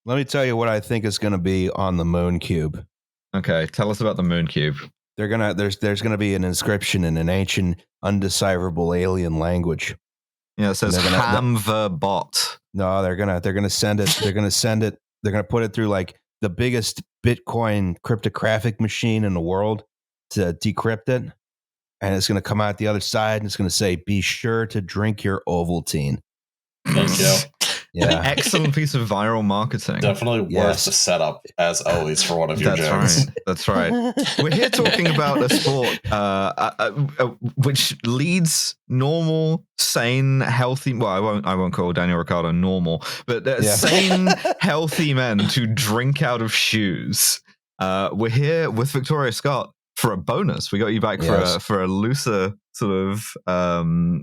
Let me tell you what I think is going to be on the moon cube. Okay, tell us about the moon cube. There's gonna be an inscription in an ancient, undecipherable alien language. Yeah, it says ham the bot. No, they're gonna send it. They're gonna put it through like the biggest Bitcoin cryptographic machine in the world to decrypt it, and it's gonna come out the other side and it's gonna say, "Be sure to drink your Ovaltine." Thank you. Yeah, Excellent piece of viral marketing. Definitely worth the setup, as always, for one of your jokes. That's right. We're here talking about a sport which leads normal, sane, healthy. Well, I won't call Daniel Ricciardo normal, but sane, healthy men to drink out of shoes. We're here with Victoria Scott for a bonus. We got you back for a looser sort of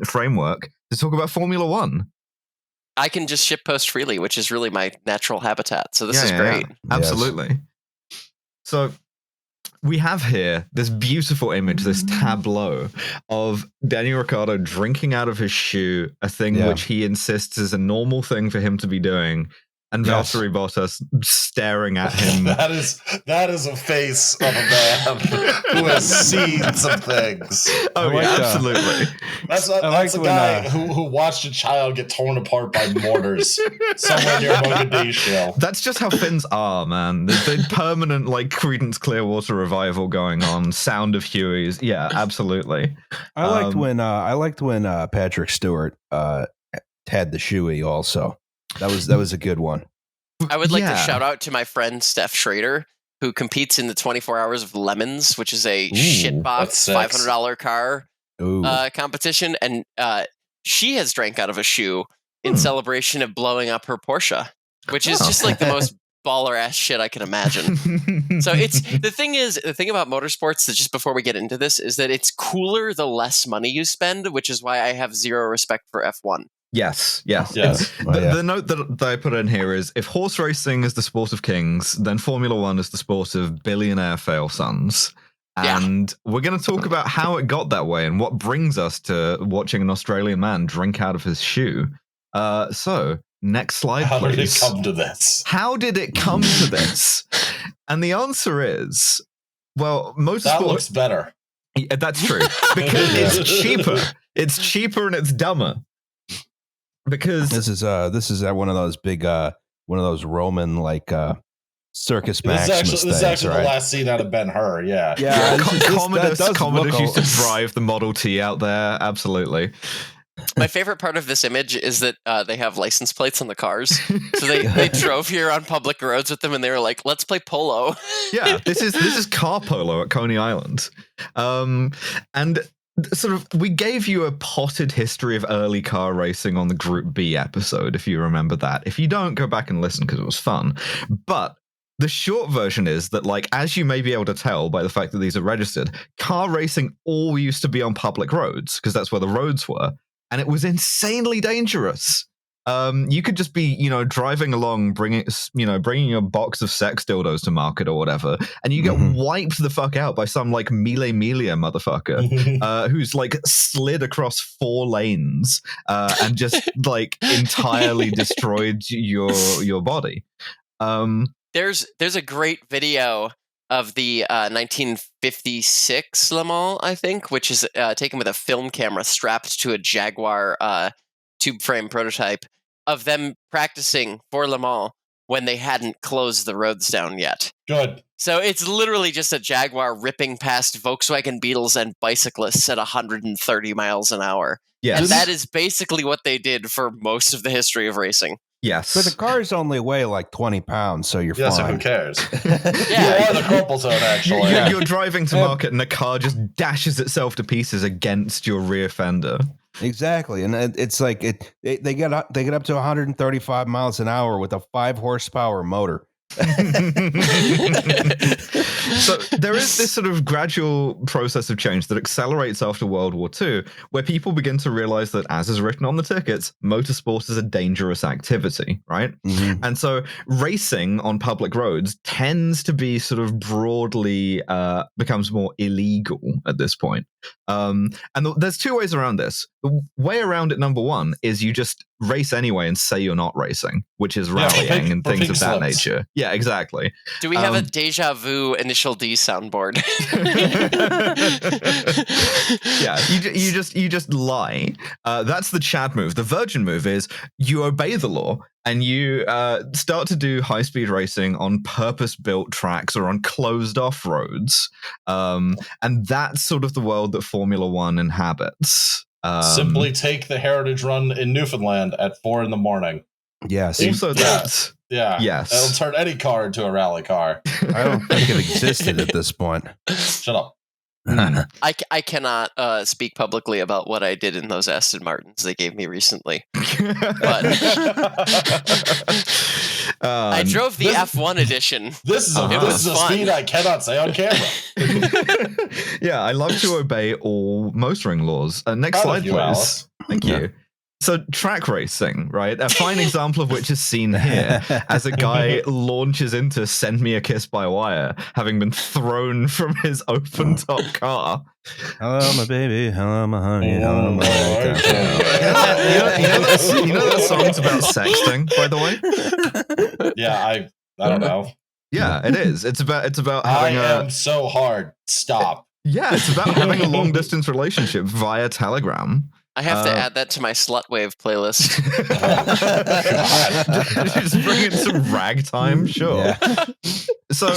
framework to talk about Formula One. I can just shitpost freely, which is really my natural habitat. So this is great. Yeah. Absolutely. So we have here this beautiful image, this tableau of Daniel Ricciardo drinking out of his shoe, a thing which he insists is a normal thing for him to be doing. And Valtteri Bottas staring at him. That is a face of a man who has seen some things. Oh, yeah, absolutely. That's a guy who watched a child get torn apart by mortars somewhere near Mogadishu. That's just how Finns are, man. The permanent like Creedence Clearwater revival going on. Sound of Huey's. Yeah, absolutely. I liked when Patrick Stewart had the shoey also. That was a good one. I would like to shout out to my friend Steph Schrader, who competes in the 24 Hours of Lemons, which is a shitbox $500 car competition. And she has drank out of a shoe in celebration of blowing up her Porsche, which is just like the most baller ass shit I can imagine. So the thing about motorsports, that just before we get into this, is that it's cooler the less money you spend, which is why I have zero respect for F1. Yes. The note that I put in here is, if horse racing is the sport of kings, then Formula One is the sport of billionaire fail sons. And we're going to talk about how it got that way and what brings us to watching an Australian man drink out of his shoe. So, next slide, please. How did it come to this? How did it come to this? And the answer is, well, motorsport... That looks better. Yeah, that's true. Because it's cheaper. It's cheaper and it's dumber. Because this is one of those big one of those Roman like Circus Maximus things. This is actually the last scene out of Ben-Hur. Yeah. Commodus used to drive the Model T out there. Absolutely. My favorite part of this image is that they have license plates on the cars. So they drove here on public roads with them, and they were like, "Let's play polo." Yeah, this is car polo at Coney Island, and. Sort of, we gave you a potted history of early car racing on the Group B episode, if you remember that. If you don't, go back and listen because it was fun. But the short version is that, like, as you may be able to tell by the fact that these are registered, car racing all used to be on public roads because that's where the roads were, and it was insanely dangerous. You could just be, driving along, bringing a box of sex dildos to market or whatever, and you get wiped the fuck out by some like Mille motherfucker who's like slid across 4 lanes and just like entirely destroyed your body. There's a great video of the 1956 Le Mans, I think, which is taken with a film camera strapped to a Jaguar tube frame prototype of them practicing for Le Mans when they hadn't closed the roads down yet. Good. So it's literally just a Jaguar ripping past Volkswagen Beetles and bicyclists at 130 miles an hour. Yes. And that is basically what they did for most of the history of racing. Yes. But the cars only weigh like 20 pounds, so you're fine. So who cares? Yeah. You're on the crumple zone, actually. You're driving to market and the car just dashes itself to pieces against your rear fender. Exactly, and it's like they get up to 135 miles an hour with a 5 horsepower motor. So there is this sort of gradual process of change that accelerates after World War II, where people begin to realize that, as is written on the tickets, motorsport is a dangerous activity, right? Mm-hmm. And so racing on public roads tends to be sort of broadly becomes more illegal at this point. And there's two ways around this. The way around it, number one, is you just race anyway and say you're not racing, which is rallying and things of that nature. Yeah, exactly. Do we have a deja vu initial D soundboard? Yeah, you just lie. That's the Chad move. The Virgin move is you obey the law and you start to do high-speed racing on purpose-built tracks or on closed-off roads. And that's sort of the world that Formula One inhabits. Simply take the Heritage Run in Newfoundland at 4 a.m. Yes. Also that. Yeah. Yes. It'll turn any car into a rally car. I don't think it existed at this point. Shut up. I cannot speak publicly about what I did in those Aston Martins they gave me recently. But I drove the F1 edition. This is a speed I cannot say on camera. Yeah, I love to obey all motoring laws. Next slide, please. Alice. Thank you. So track racing, right? A fine example of which is seen here as a guy launches into Send Me a Kiss by Wire, having been thrown from his open top car. Hello, my baby. Hello, my honey. Hello, my You know that song's about sexting, by the way? Yeah, I don't know. Yeah, it is. It's about having am so hard. Stop. Yeah, it's about having a long distance relationship via Telegram. I have to add that to my Slutwave playlist. Just bring in some ragtime, sure. Yeah. So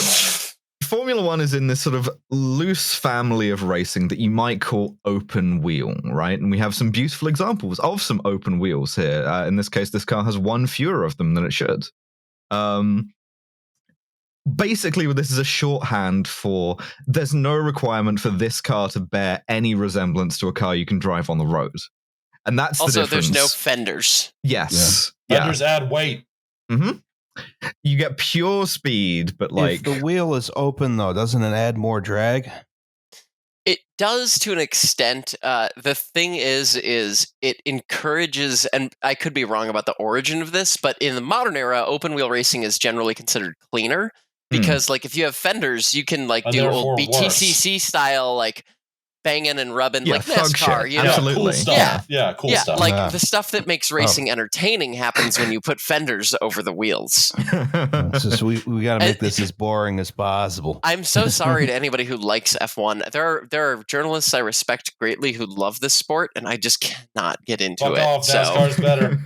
Formula One is in this sort of loose family of racing that you might call open wheel, right? And we have some beautiful examples of some open wheels here. In this case, this car has one fewer of them than it should. Basically, this is a shorthand for there's no requirement for this car to bear any resemblance to a car you can drive on the road. And that's also, the difference. there's no fenders. Yes. Yeah. Fenders add weight. Mm-hmm. You get pure speed, but like... If the wheel is open, though, doesn't it add more drag? It does to an extent. The thing is it encourages, and I could be wrong about the origin of this, but in the modern era, open wheel racing is generally considered cleaner. Because like if you have fenders, you can like do old BTCC style like banging and rubbing like NASCAR, you know, absolutely. Cool stuff. Yeah, cool stuff. Like the stuff that makes racing entertaining happens when you put fenders over the wheels. It's just we got to make this as boring as possible. I'm so sorry to anybody who likes F1. There are journalists I respect greatly who love this sport, and I just cannot get into Fuck it. off, NASCAR's better.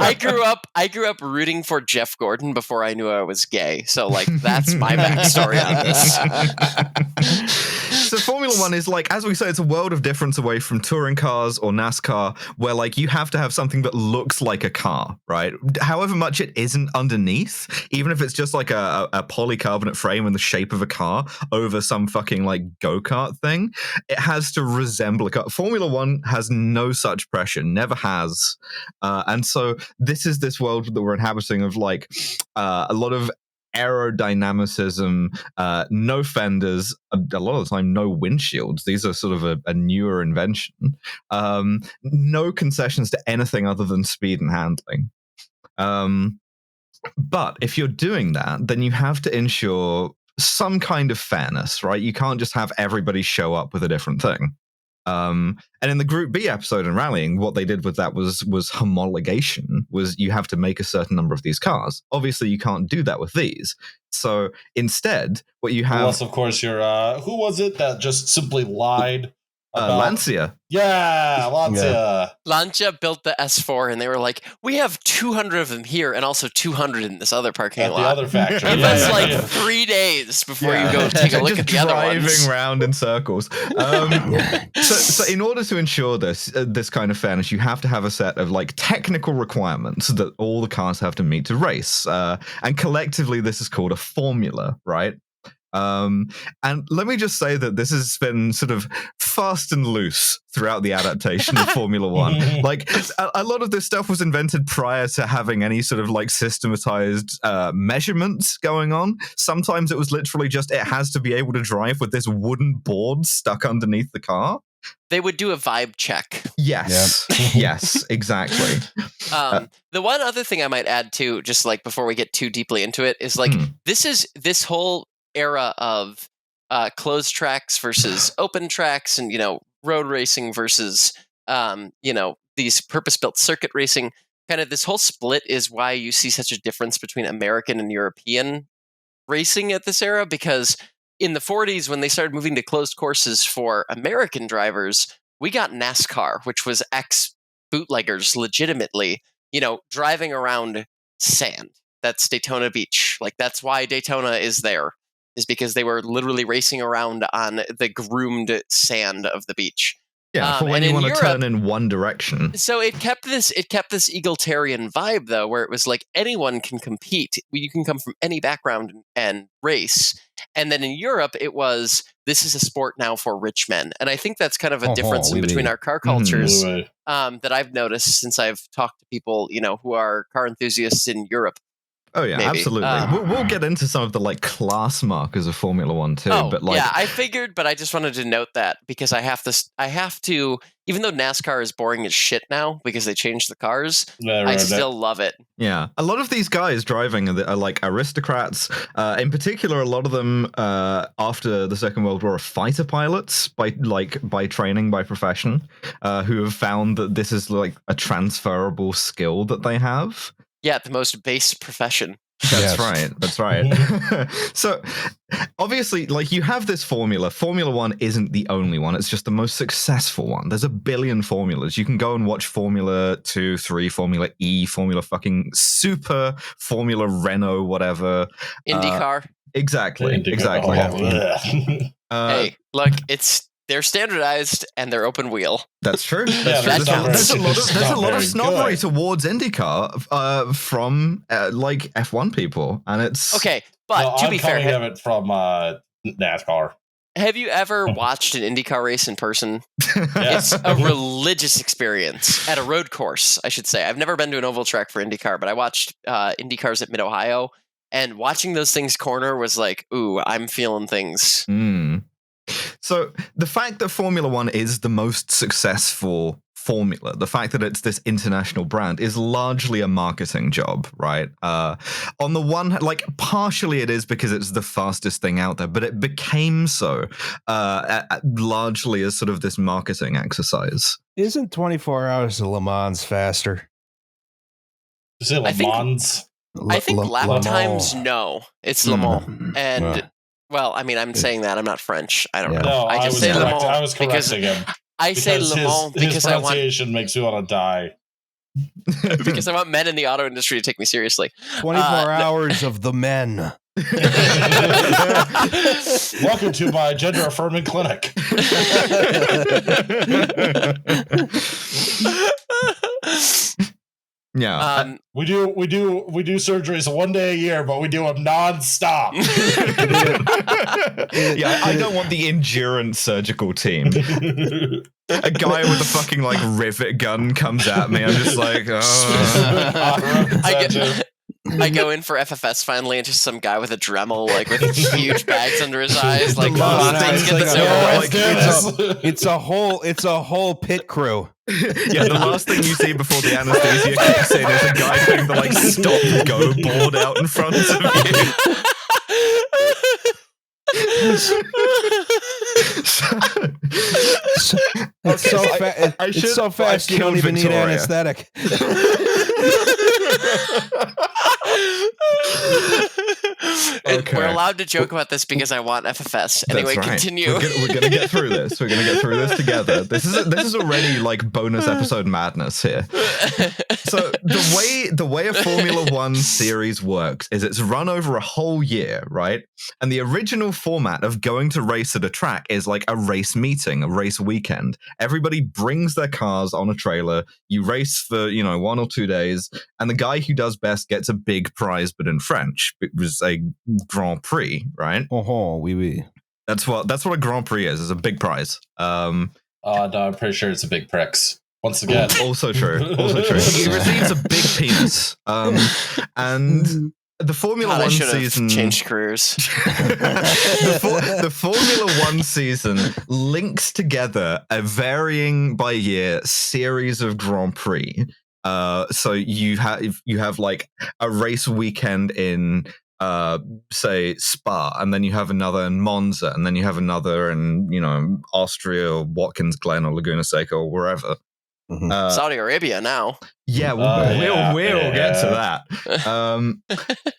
I grew up rooting for Jeff Gordon before I knew I was gay. So like that's my backstory on this. So Formula One is like, as we say, it's a world of difference away from touring cars or NASCAR, where like you have to have something that looks like a car, right? However much it isn't underneath, even if it's just like a polycarbonate frame in the shape of a car over some fucking like go-kart thing, it has to resemble a car. Formula One has no such pressure, never has. And so this world that we're inhabiting of like a lot of aerodynamicism, no fenders, a lot of the time no windshields. These are sort of a newer invention. No concessions to anything other than speed and handling. But if you're doing that, then you have to ensure some kind of fairness, right? You can't just have everybody show up with a different thing. And in the Group B episode in rallying, what they did with that was homologation, was you have to make a certain number of these cars. Obviously, you can't do that with these. So instead, what you have... Unless, of course, you're... who was it that just simply lied? Lancia. Yeah, Lancia. Yeah. Lancia built the S4 and they were like, we have 200 of them here and also 200 in in this other parking lot. The other factory. Give us like 3 days before you go take a look at the other ones. Driving around in circles. So in order to ensure this kind of fairness, you have to have a set of like technical requirements that all the cars have to meet to race. And collectively, this is called a formula, right? And let me just say that this has been sort of fast and loose throughout the adaptation of Formula One. Like a lot of this stuff was invented prior to having any sort of like systematized measurements going on. Sometimes it was literally just it has to be able to drive with this wooden board stuck underneath the car. They would do a vibe check. Yes. Yes, exactly. The one other thing I might add too, just like before we get too deeply into it, is like this whole era of closed tracks versus open tracks, and road racing versus these purpose-built circuit racing. Kind of this whole split is why you see such a difference between American and European racing at this era, because in the 40s, when they started moving to closed courses for American drivers, we got NASCAR, which was ex-bootleggers legitimately, driving around sand. That's Daytona Beach. Like, that's why Daytona is there, is because they were literally racing around on the groomed sand of the beach. Yeah, for when you want to turn in one direction. So it kept this egalitarian vibe, though, where it was like anyone can compete. You can come from any background and race. And then in Europe, it was, this is a sport now for rich men. And I think that's kind of a difference between our car cultures that I've noticed since I've talked to people, who are car enthusiasts in Europe. Oh yeah, maybe. Absolutely. We'll get into some of the class markers of Formula One too. But yeah, I figured, but I just wanted to note that because I have to, even though NASCAR is boring as shit now because they changed the cars, I still love it. Yeah, a lot of these guys driving are like aristocrats. In particular, a lot of them after the Second World War are fighter pilots by training, by profession, who have found that this is like a transferable skill that they have. Yeah, the most base profession. That's right. That's right. So, obviously, you have this formula. Formula One isn't the only one. It's just the most successful one. There's a billion formulas. You can go and watch Formula 2, 3, Formula E, Formula fucking Super, Formula Renault, whatever. IndyCar. Exactly. Exactly. Hey, look, they're standardized and they're open wheel. That's true. There's a lot of snobbery towards IndyCar from F1 people, and it's okay. But to be fair, of it from NASCAR. Have you ever watched an IndyCar race in person? It's a religious experience at a road course, I should say. I've never been to an oval track for IndyCar, but I watched IndyCars at Mid-Ohio, and watching those things corner was like, ooh, I'm feeling things. So the fact that Formula One is the most successful formula, the fact that it's this international brand, is largely a marketing job, right? On the one hand, partially it is because it's the fastest thing out there, but it became so largely as sort of this marketing exercise. Isn't 24 hours of Le Mans faster? Is it Le Mans? I think lap times, no. It's Le Mans. And... Well, I mean, I'm saying that. I'm not French. I don't know. No, I just say Le Mans. I was correcting him. I say Le Mans because his pronunciation makes me want to die. Because I want men in the auto industry to take me seriously. 24 hours of the men. Welcome to my gender affirming clinic. Yeah, we do surgeries one day a year, but we do them nonstop. Yeah, I don't want the endurance surgical team. A guy with a fucking rivet gun comes at me. I'm just like, oh. I go in for FFS finally, and just some guy with a Dremel, with huge bags under his eyes. Come on, let's get this over with. It's a whole pit crew. Yeah, the last thing you see before the anesthesia kicks in is a guy putting the stop and go board out in front of you. It's so fast you don't even need anesthetic. Okay. We're allowed to joke about this because I want FFS. Anyway, right. Continue. We're gonna get through this. We're gonna get through this together. This is already bonus episode madness here. So the way a Formula One series works is it's run over a whole year, right? And the original format of going to race at a track is a race meeting, a race weekend. Everybody brings their cars on a trailer. You race for 1 or 2 days, and the guy who does best gets a big prize, but in French. It was a Grand Prix, right? Oh, oui, oui. That's what a Grand Prix is a big prize. No, I'm pretty sure it's a big pricks. Once again. Also true. He receives a big penis. And the Formula One season changed careers. The Formula One season links together a varying by year series of Grand Prix. So you have a race weekend in say Spa, and then you have another in Monza, and then you have another in Austria or Watkins Glen or Laguna Seca or wherever. Saudi Arabia now. Yeah, we'll get to that.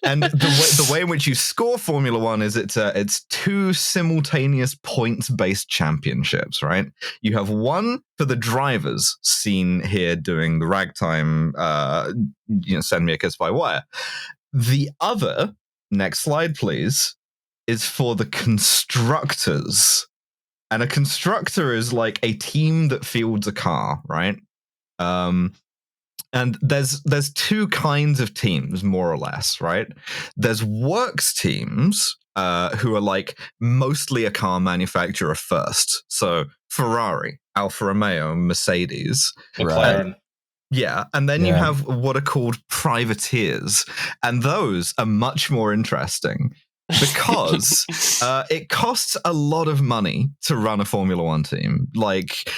And the way in which you score Formula One is it's 2 simultaneous points-based championships, right? You have one for the drivers, seen here doing the ragtime, send me a kiss by wire. The other, next slide, please, is for the constructors. And a constructor is like a team that fields a car, right? And there's 2 kinds of teams, more or less, right? There's works teams who are like mostly a car manufacturer first. So Ferrari, Alfa Romeo, Mercedes, McLaren. Yeah, and then you have what are called privateers, and those are much more interesting because it costs a lot of money to run a Formula One team, like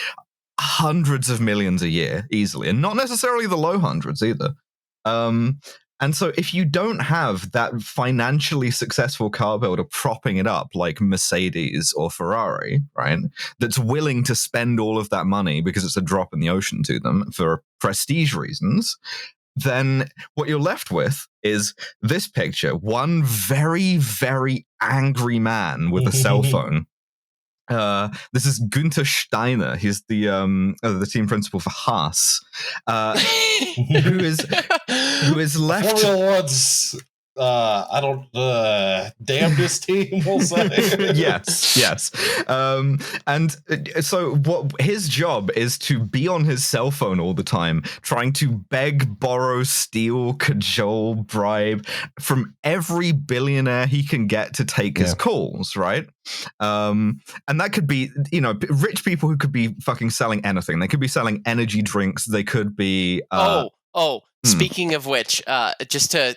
hundreds of millions a year easily, and not necessarily the low hundreds either. And so if you don't have that financially successful car builder propping it up like Mercedes or Ferrari, right, that's willing to spend all of that money because it's a drop in the ocean to them for prestige reasons, then what you're left with is this picture. One very, very angry man with a cell phone. This is Günther Steiner. He's the team principal for Haas, who is left. Formula One's damnedest team, we'll say. yes. And so what his job is to be on his cell phone all the time, trying to beg, borrow, steal, cajole, bribe from every billionaire he can get to take his calls, right? And that could be, rich people who could be fucking selling anything. They could be selling energy drinks. They could be. Speaking of which, just to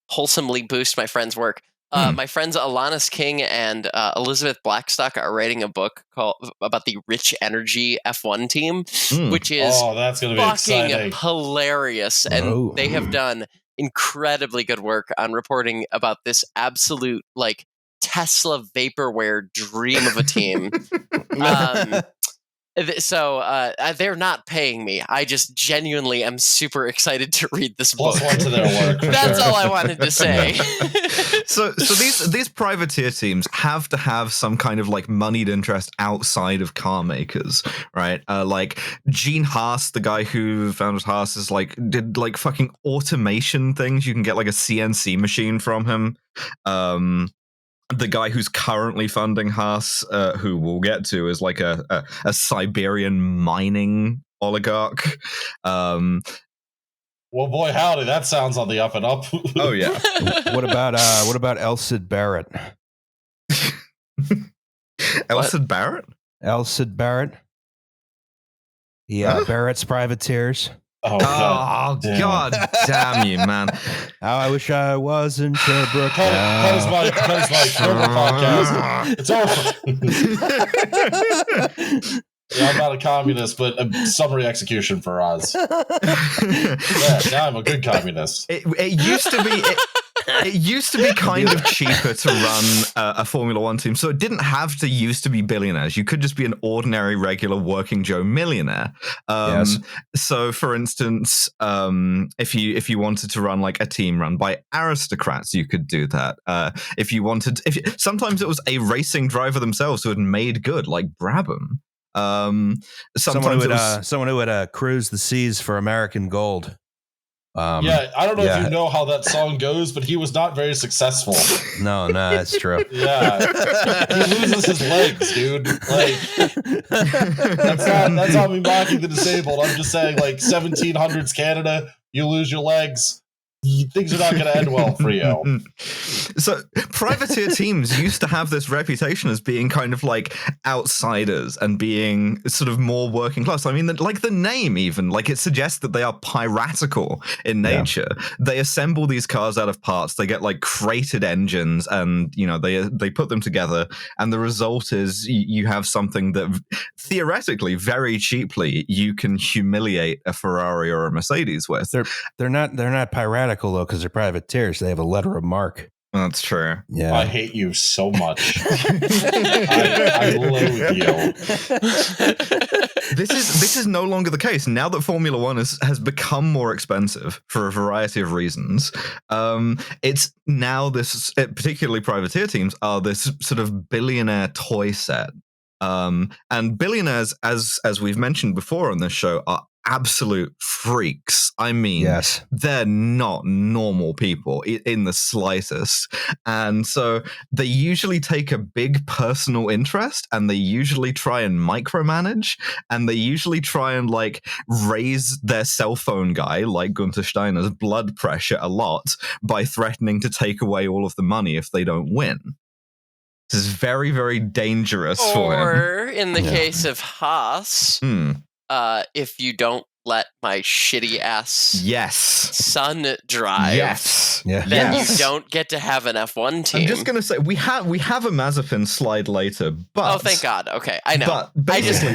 wholesomely boost my friend's work. My friends Alanis King and Elizabeth Blackstock are writing a book about the Rich Energy F1 team, which is that's gonna be fucking exciting. Hilarious. And they have done incredibly good work on reporting about this absolute like Tesla vaporware dream of a team. So they're not paying me. I just genuinely am super excited to read this book. Plus one to their work. That's all I wanted to say. So these privateer teams have to have some kind of like moneyed interest outside of car makers, right? Like Gene Haas, the guy who founded Haas, did like fucking automation things. You can get like a CNC machine from him. The guy who's currently funding Haas, who we'll get to, is like a Siberian mining oligarch. Well, boy, howdy, that sounds on the up and up. Oh yeah. What about Elsid Barrett? Elsid Barrett? Elsid Barrett. Yeah, Barrett's Privateers. Oh, God damn you, man. How I wish I was in Sherbrooke. That is my podcast. It's over. Yeah, I'm not a communist, but a summary execution for Oz. Now I'm a good communist. It used to be... It used to be kind of cheaper to run a Formula One team, so it didn't have to used to be billionaires. You could just be an ordinary, regular, working Joe millionaire. Yes. So, for instance, if you wanted to run like a team run by aristocrats, you could do that. If you wanted, sometimes it was a racing driver themselves who had made good, like Brabham. Someone who would cruise the seas for American gold. I don't know if you know how that song goes, but he was not very successful. No, that's true. Yeah, he loses his legs, dude. Like that's not me mocking the disabled. I'm just saying, like 1700s Canada, you lose your legs. Things are not going to end well for you. So privateer teams used to have this reputation as being kind of like outsiders and being sort of more working class. I mean, like the name even, like it suggests that they are piratical in nature. Yeah. They assemble these cars out of parts. They get like crated engines and, they put them together. And the result is you have something that theoretically, very cheaply, you can humiliate a Ferrari or a Mercedes with. They're not piratical. ironical though, because they're privateers. They have a letter of marque. That's true. Yeah, I hate you so much. I loathe you. This is no longer the case now that Formula One has become more expensive for a variety of reasons. It's now particularly privateer teams are this sort of billionaire toy set. And billionaires, as we've mentioned before on this show, are absolute freaks. I mean, yes, they're not normal people in the slightest. And so they usually take a big personal interest, and they usually try and micromanage, and they usually try and like raise their cell phone guy, like Gunther Steiner's, blood pressure a lot by threatening to take away all of the money if they don't win. This is very, very dangerous for him. Or in the case of Haas, if you don't let my shitty ass son drive, then you don't get to have an F1 team. I'm just gonna say we have a Mazepin slide later, but thank God. Okay, I know. But basically,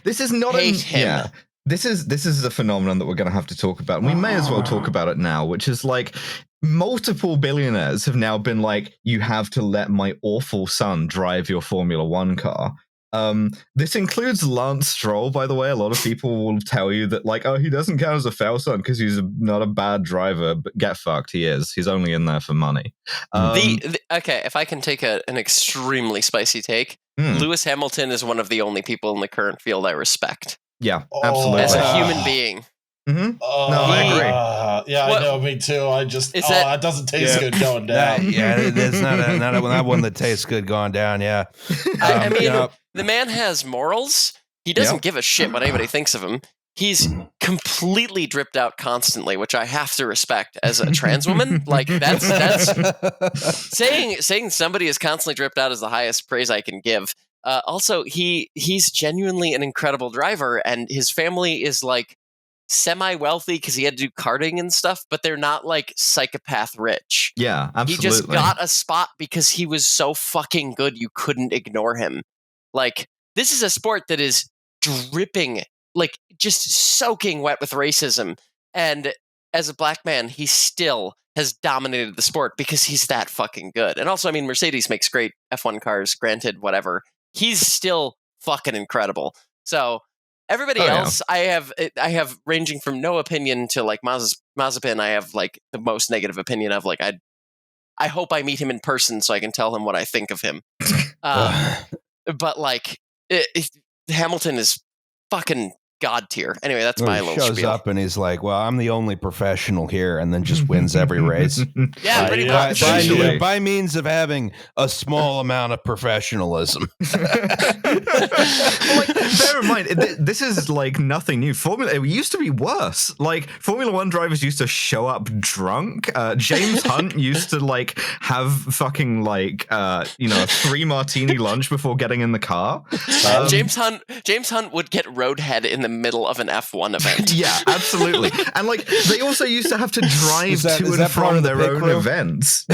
this is not hate him. Yeah, this is a phenomenon that we're going to have to talk about. And we may as well talk about it now, which is like multiple billionaires have now been like, you have to let my awful son drive your Formula One car. This includes Lance Stroll, by the way. A lot of people will tell you that, like, oh, he doesn't count as a fail son because he's not a bad driver, but get fucked, he is. He's only in there for money. Okay, if I can take an extremely spicy take, Lewis Hamilton is one of the only people in the current field I respect. Yeah, absolutely. As a human being. Mm-hmm. No, I agree. I know, me too. I just that doesn't taste good going down. There's not one that tastes good going down. Yeah, I mean, the man has morals. He doesn't give a shit what anybody thinks of him. He's completely dripped out constantly, which I have to respect as a trans woman. Like that's saying somebody is constantly dripped out is the highest praise I can give. Also, he's genuinely an incredible driver, and his family is like semi-wealthy because he had to do karting and stuff, but they're not like psychopath rich. Yeah, absolutely. He just got a spot because he was so fucking good you couldn't ignore him. Like, this is a sport that is dripping, like just soaking wet with racism. And as a black man, he still has dominated the sport because he's that fucking good. And also, I mean, Mercedes makes great F1 cars, granted, whatever. He's still fucking incredible. So everybody else, I have ranging from no opinion to like Mazepin. I have like the most negative opinion of. Like, I hope I meet him in person so I can tell him what I think of him. But like, Hamilton is fucking god tier. Anyway, that's my little shows spiel. Up and he's like, "Well, I'm the only professional here," and then just wins every race. Yeah, pretty much. By means of having a small amount of professionalism. Like, bear in mind, this is like nothing new. It used to be worse. Like, Formula One drivers used to show up drunk. James Hunt used to like have fucking like a 3 martini lunch before getting in the car. James Hunt would get roadhead in the middle of an F1 event. Yeah, absolutely. And like, they also used to have to drive to and from their own events.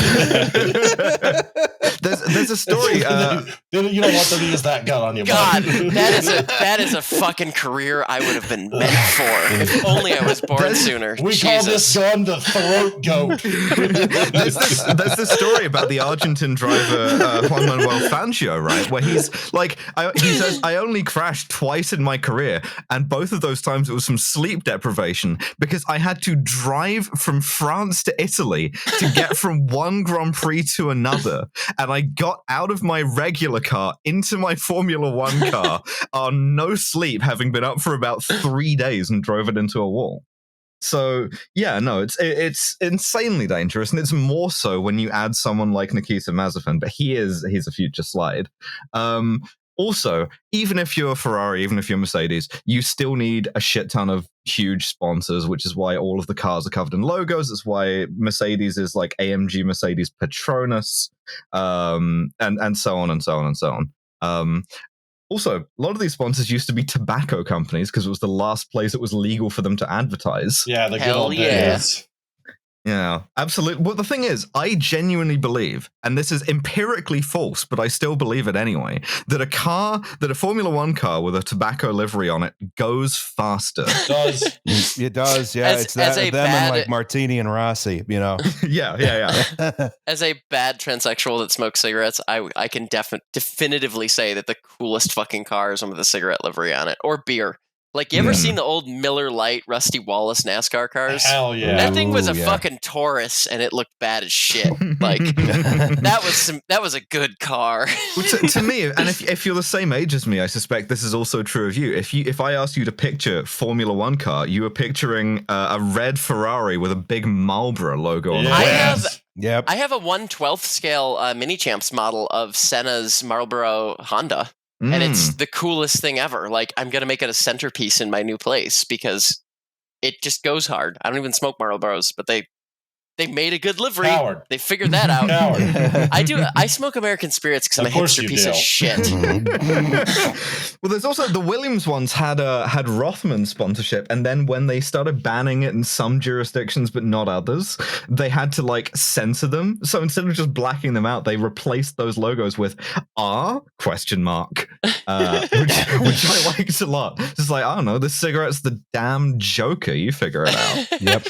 There's a story. You don't want them to use that gun on you. God, that is a fucking career I would have been meant for. If only I was born sooner. We call this gun the throat goat. There's this story about the Argentine driver Juan Manuel Fangio, right? Where he's like, he says, I only crashed twice in my career, and both of those times it was from sleep deprivation because I had to drive from France to Italy to get from one Grand Prix to another, and I got out of my regular car into my Formula One car on no sleep, having been up for about 3 days, and drove it into a wall. So yeah, no, it's insanely dangerous, and it's more so when you add someone like Nikita Mazepin, but he's a future slide. Also, even if you're Ferrari, even if you're Mercedes, you still need a shit ton of huge sponsors, which is why all of the cars are covered in logos. It's why Mercedes is like AMG Mercedes Petronas, and so on and so on and so on. Also, a lot of these sponsors used to be tobacco companies because it was the last place it was legal for them to advertise. Yeah, the good old days. Yeah, absolutely. Well, the thing is, I genuinely believe, and this is empirically false, but I still believe it anyway, that a Formula One car with a tobacco livery on it goes faster. It does. It does, yeah. It's that them and like Martini and Rossi, you know. yeah. As a bad transsexual that smokes cigarettes, I can definitively say that the coolest fucking car is one with a cigarette livery on it, or beer. Like, you ever seen the old Miller Lite Rusty Wallace NASCAR cars? Hell yeah. That thing was a fucking Taurus, and it looked bad as shit. Like, that was a good car. Well, to me, and if you're the same age as me, I suspect this is also true of you. If I asked you to picture Formula One car, you were picturing a red Ferrari with a big Marlboro logo on the Yep. I have a 1/12 scale mini champs model of Senna's Marlboro Honda. And it's the coolest thing ever. Like, I'm going to make it a centerpiece in my new place because it just goes hard. I don't even smoke Marlboros, but they made a good livery. Coward. They figured that out. I smoke American Spirits because I'm a hipster piece of shit. Well, there's also the Williams ones had Rothman sponsorship, and then when they started banning it in some jurisdictions but not others, they had to like censor them. So instead of just blacking them out, they replaced those logos with R ? Which I liked a lot. Just like, I don't know, this cigarette's the damn Joker. You figure it out. Yep.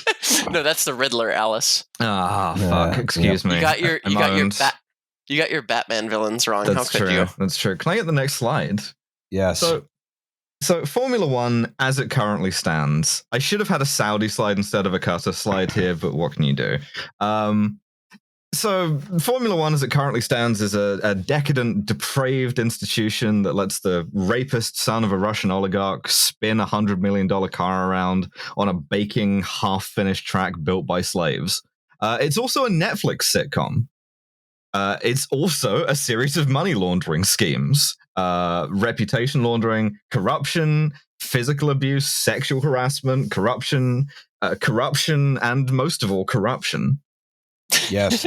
No, that's the Riddler, Alice. Fuck. Excuse me. You got your Batman villains wrong. That's How could true. you? That's true. Can I get the next slide? Yes. So Formula One, as it currently stands, I should have had a Saudi slide instead of a Qatar slide here, but what can you do? So Formula One, as it currently stands, is a decadent, depraved institution that lets the rapist son of a Russian oligarch spin $100 million car around on a baking, half-finished track built by slaves. It's also a Netflix sitcom. It's also a series of money laundering schemes, reputation laundering, corruption, physical abuse, sexual harassment, corruption, and most of all, corruption. Yes.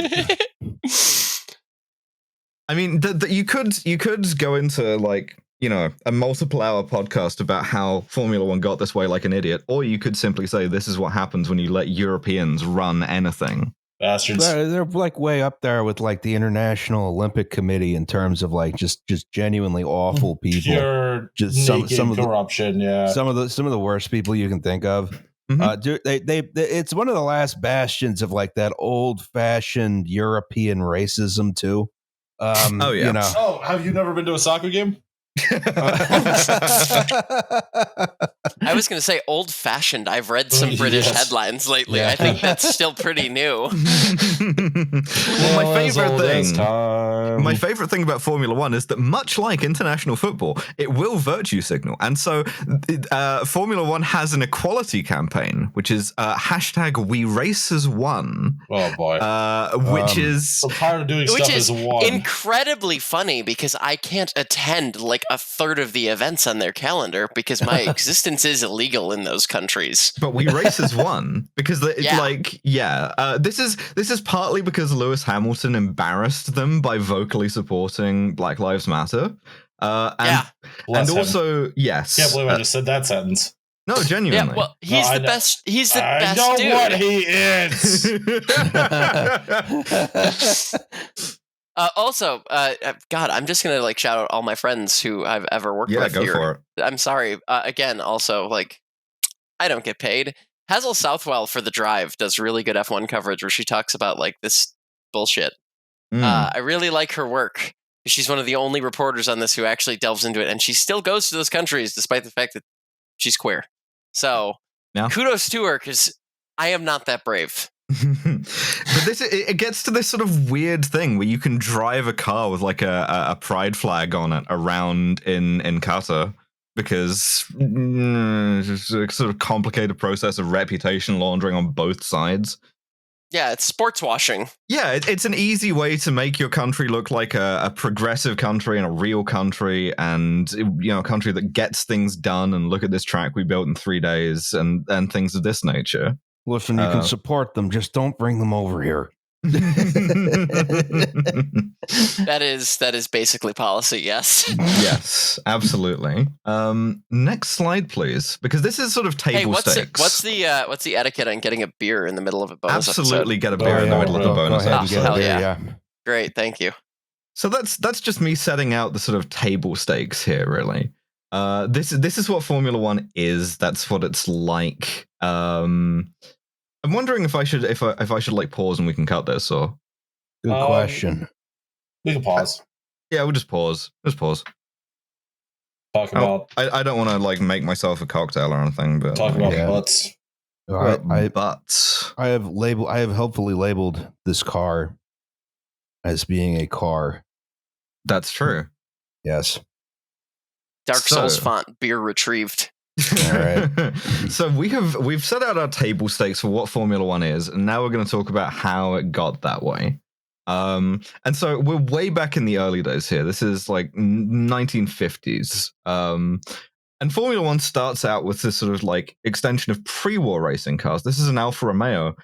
I mean, you could go into like, you know, a multiple hour podcast about how Formula One got this way like an idiot, or you could simply say this is what happens when you let Europeans run anything. Bastards. They're like way up there with like the International Olympic Committee in terms of like just genuinely awful people. Pure just some of corruption. Some of the worst people you can think of. Dude, it's one of the last bastions of like that old fashioned European racism too. Oh yeah. You know. Oh, have you never been to a soccer game? I was going to say old fashioned. I've read some British headlines lately. Yeah. I think that's still pretty new. Well, my favorite thing about Formula One is that much like international football, it will virtue signal. And so Formula One has an equality campaign, which is #WeRaceAsOne. Oh boy. Which is I'm tired of doing stuff as one. Incredibly funny because I can't attend like a third of the events on their calendar because my existence is illegal in those countries. But We Race as One because this is partly because Lewis Hamilton embarrassed them by vocally supporting Black Lives Matter. And also, yes. Can't believe I just said that sentence. No, genuinely. Yeah, well, he's the best. He's the best. I know dude. what he is. Also, God, I'm just gonna like shout out all my friends who I've ever worked with. Yeah, go for it. I'm sorry. Again, also like, I don't get paid. Hazel Southwell for The Drive does really good F1 coverage where she talks about like this bullshit. I really like her work. She's one of the only reporters on this who actually delves into it, and she still goes to those countries despite the fact that she's queer. So, kudos to her because I am not that brave. But it gets to this sort of weird thing where you can drive a car with like a pride flag on it around in Qatar because it's a sort of complicated process of reputation laundering on both sides. Yeah, it's sports washing. Yeah, it's an easy way to make your country look like a progressive country and a real country and, you know, a country that gets things done and look at this track we built in 3 days and things of this nature. Listen, you can support them. Just don't bring them over here. That is basically policy. Yes. Yes, absolutely. Next slide, please, because this is sort of table stakes. What's the etiquette on getting a beer in the middle of a bonus Absolutely episode? get a beer in the middle of the bonus go ahead episode. and get a beer, yeah. Great, thank you. So that's just me setting out the sort of table stakes here, really. This is what Formula One is. That's what it's like. I'm wondering if I should like pause and we can cut this, or good question. We can pause. Yeah, we'll just pause. Talk about. I don't want to like make myself a cocktail or anything, but talk about butts. Butts. I have helpfully labeled this car as being a car. That's true. Yes. Dark Souls font, beer retrieved. All right. So we've set out our table stakes for what Formula One is, and now we're going to talk about how it got that way. And so we're way back in the early days here. This is like 1950s. And Formula One starts out with this sort of like extension of pre-war racing cars. This is an Alfa Romeo,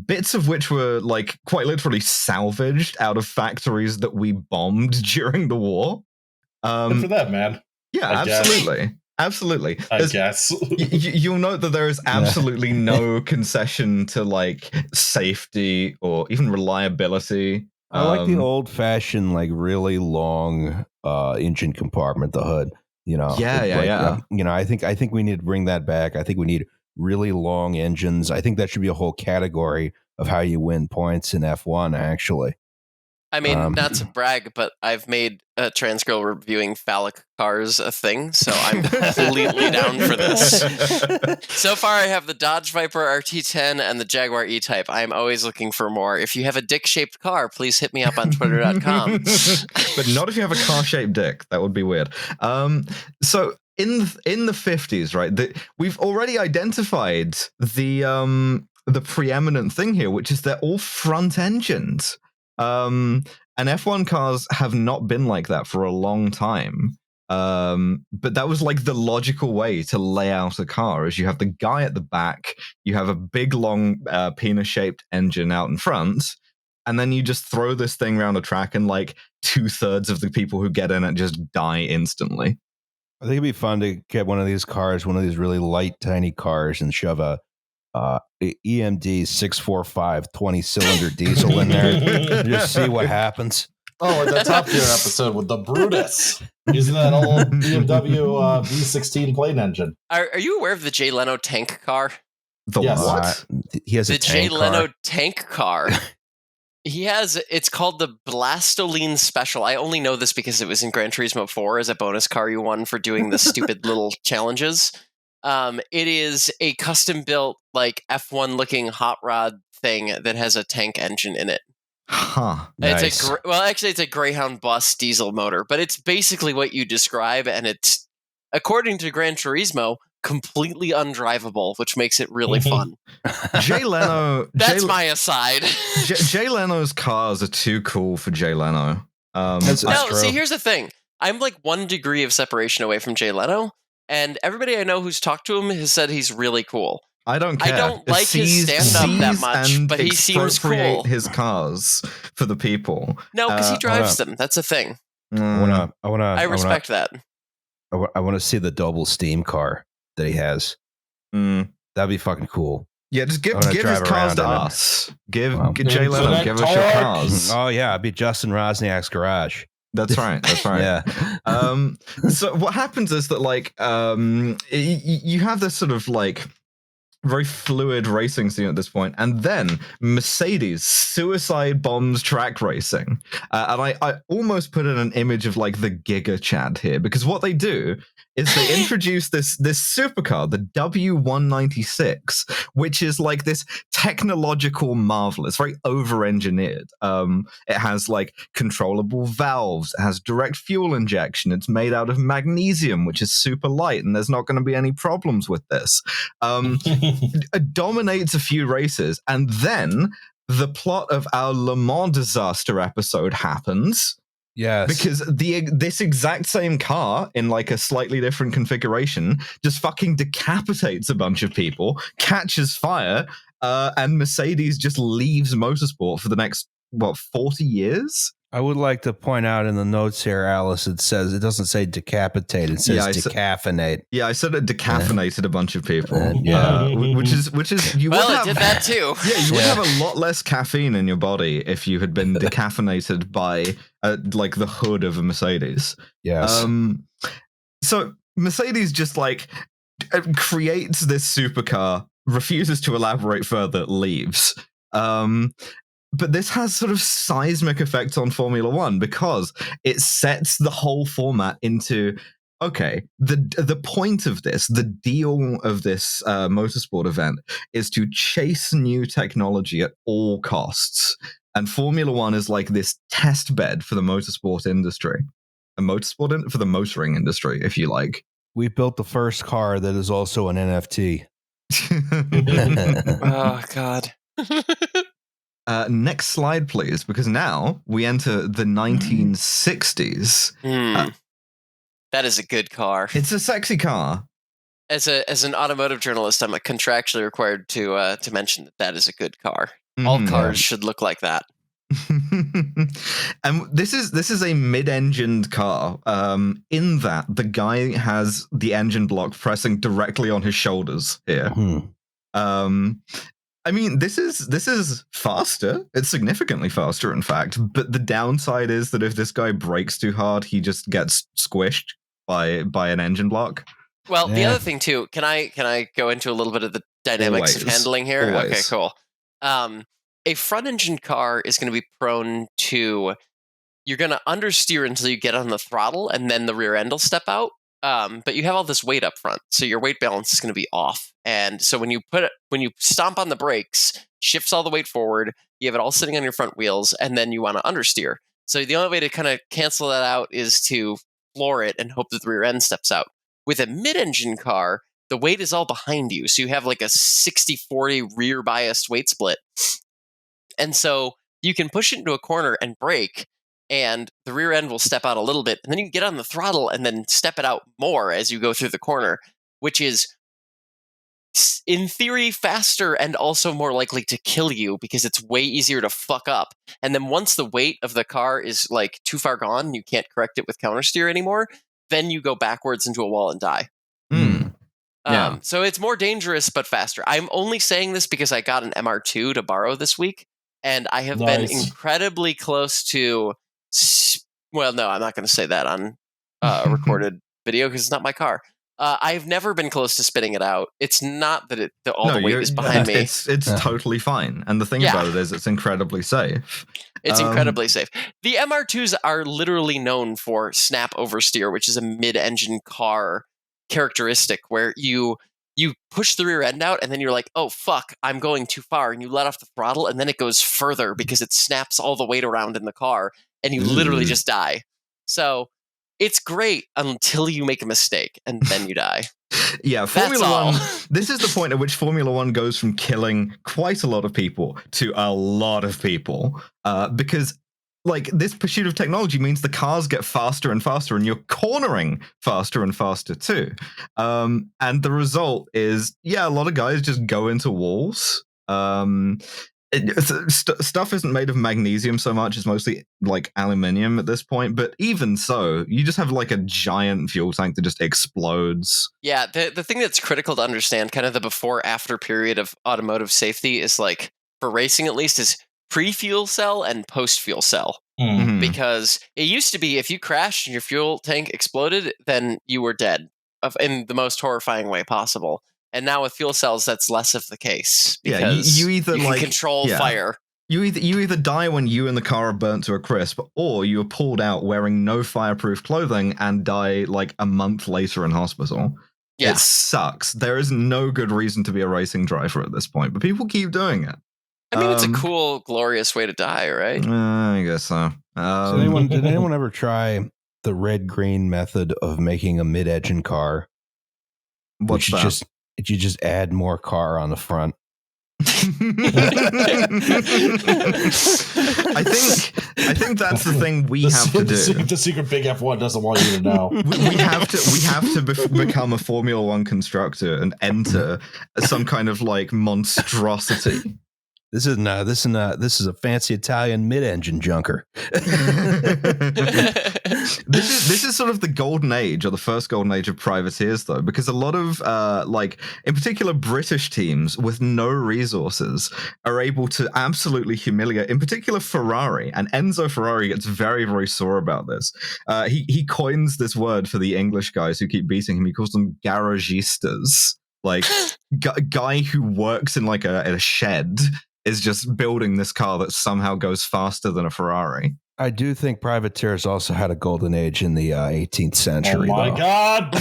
bits of which were like quite literally salvaged out of factories that we bombed during the war. Good for that, man. Yeah, absolutely. I guess. You'll note that there is absolutely no concession to like safety or even reliability. I like the old-fashioned, like really long engine compartment, the hood. Yeah. I think we need to bring that back. I think we need really long engines. I think that should be a whole category of how you win points in F1. Actually. I mean, not to brag, but I've made Transgirl reviewing phallic cars a thing, so I'm completely down for this. So far, I have the Dodge Viper RT10 and the Jaguar E-Type. I'm always looking for more. If you have a dick-shaped car, please hit me up on twitter.com. But not if you have a car-shaped dick. That would be weird. So in the 50s, right, we've already identified the preeminent thing here, which is they're all front engines. And F1 cars have not been like that for a long time. But that was like the logical way to lay out a car, is you have the guy at the back, you have a big long penis-shaped engine out in front, and then you just throw this thing around a track and like 2/3 of the people who get in it just die instantly. I think it'd be fun to get one of these cars, one of these really light, tiny cars, and shove a EMD 645 20-cylinder diesel in there. Just see what happens. Oh, like that Top Gear episode with the Brutus using that old BMW V16 plane engine. Are you aware of the Jay Leno tank car? Yes. What? He has the a tank Jay car. Leno tank car. It's called the Blastoline Special. I only know this because it was in Gran Turismo 4 as a bonus car you won for doing the stupid little challenges. It is a custom-built, like F1-looking hot rod thing that has a tank engine in it. Huh. Nice. It's a Greyhound bus diesel motor, but it's basically what you describe, and it's, according to Gran Turismo, completely undrivable, which makes it really fun. Jay Leno. That's my aside. Jay Leno's cars are too cool for Jay Leno. See, here's the thing. I'm like 1 degree of separation away from Jay Leno. And everybody I know who's talked to him has said he's really cool. I don't care. I don't like his stand-up that much, but he seems cool. His cars for the people. No, because he drives them. That's a thing. I respect that. I want to see the double steam car that he has. That'd be fucking cool. Yeah, just give his cars to us. Give Jay Leno, give us your cars. Oh yeah, I'd be Justin Rosniak's garage. That's right. Yeah. So what happens is that like you have this sort of like very fluid racing scene at this point, and then Mercedes suicide bombs track racing, and I almost put in an image of like the Giga Chad here, because what they do is they introduce this supercar, the W196, which is like this technological marvel. It's very over-engineered. It has like controllable valves. It has direct fuel injection. It's made out of magnesium, which is super light, and there's not going to be any problems with this. It dominates a few races, and then the plot of our Le Mans disaster episode happens. Yes. Because this exact same car in like a slightly different configuration just fucking decapitates a bunch of people, catches fire, and Mercedes just leaves motorsport for the next 40 years. I would like to point out in the notes here, Alice, it doesn't say decapitate, it says decaffeinate. I said it decaffeinated a bunch of people. Which is you well, would it have, did that too. Yeah, you would have a lot less caffeine in your body if you had been decaffeinated by like the hood of a Mercedes. Yes. So Mercedes just like creates this supercar, refuses to elaborate further, leaves. But this has sort of seismic effects on Formula One because it sets the whole format into, okay, the point of this, the deal of this motorsport event is to chase new technology at all costs. And Formula One is like this test bed for the motorsport industry. For the motoring industry, if you like. We built the first car that is also an NFT. Oh, God. Next slide, please, because now we enter the 1960s. That is a good car. It's a sexy car. As an automotive journalist, I'm contractually required to mention that is a good car. All cars should look like that. And this is a mid-engined car. In that the guy has the engine block pressing directly on his shoulders here. I mean, this is faster. It's significantly faster, in fact. But the downside is that if this guy brakes too hard, he just gets squished by an engine block. Well, the other thing too, can I go into a little bit of the dynamics of handling here? Always. Okay, cool. A front engine car is going to be prone to, you're going to understeer until you get on the throttle, and then the rear end will step out. But you have all this weight up front, so your weight balance is going to be off. And so when you stomp on the brakes, shifts all the weight forward, you have it all sitting on your front wheels, and then you want to understeer. So the only way to kind of cancel that out is to floor it and hope that the rear end steps out. With a mid-engine car, the weight is all behind you, so you have like a 60-40 rear biased weight split. And so you can push it into a corner and brake, and the rear end will step out a little bit, and then you can get on the throttle and then step it out more as you go through the corner, which is, in theory, faster and also more likely to kill you because it's way easier to fuck up. And then once the weight of the car is like too far gone, you can't correct it with countersteer anymore, then you go backwards into a wall and die. Yeah. So it's more dangerous but faster. I'm only saying this because I got an MR2 to borrow this week, and I have been incredibly close to... Well, no, I'm not going to say that on a recorded video because it's not my car. I've never been close to spitting it out. It's not that all the weight is behind me. It's totally fine. And the thing about it is it's incredibly safe. It's incredibly safe. The MR2s are literally known for snap oversteer, which is a mid-engine car characteristic where you push the rear end out and then you're like, oh, fuck, I'm going too far. And you let off the throttle and then it goes further because it snaps all the weight around in the car and you literally just die. So it's great until you make a mistake and then you die. Yeah, Formula One. This is the point at which Formula One goes from killing quite a lot of people to a lot of people because like this pursuit of technology means the cars get faster and faster and you're cornering faster and faster too. And the result is, a lot of guys just go into walls. Stuff isn't made of magnesium so much. It's mostly like aluminium at this point. But even so, you just have like a giant fuel tank that just explodes. Yeah, the thing that's critical to understand, kind of the before-after period of automotive safety is like, for racing at least, is pre-fuel cell and post-fuel cell. Mm-hmm. Because it used to be if you crashed and your fuel tank exploded, then you were dead in the most horrifying way possible. And now with fuel cells, that's less of the case. Because you either can control fire. You either die when you and the car are burnt to a crisp, or you are pulled out wearing no fireproof clothing and die like a month later in hospital. Yeah. It sucks. There is no good reason to be a racing driver at this point, but people keep doing it. I mean, it's a cool, glorious way to die, right? I guess so. Did anyone ever try the red-green method of making a mid-engine car? What's that? You just add more car on the front. I think think that's the thing we have to do. The secret Big F1 doesn't want you to know. We have to become a Formula One constructor and enter some kind of like monstrosity. This is a fancy Italian mid-engine junker. This is sort of the golden age, or the first golden age of privateers, though, because a lot of in particular British teams with no resources are able to absolutely humiliate, in particular Ferrari, and Enzo Ferrari gets very, very sore about this. He coins this word for the English guys who keep beating him. He calls them garagistas, like guy who works in like a shed is just building this car that somehow goes faster than a Ferrari. I do think privateers also had a golden age in the 18th century. Oh my God!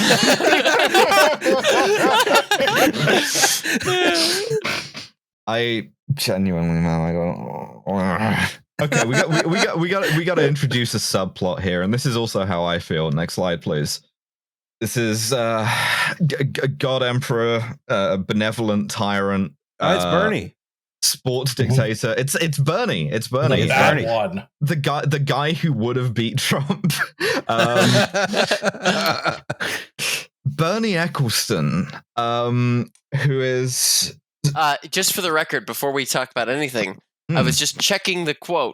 I genuinely, man, I don't. Okay, we got to introduce a subplot here, and this is also how I feel. Next slide, please. This is God Emperor, benevolent tyrant. It's Bernie. Sports dictator. It's Bernie. It's Bernie. That one. The guy who would have beat Trump. Bernie Ecclestone, who is just for the record, before we talk about anything, I was just checking the quote.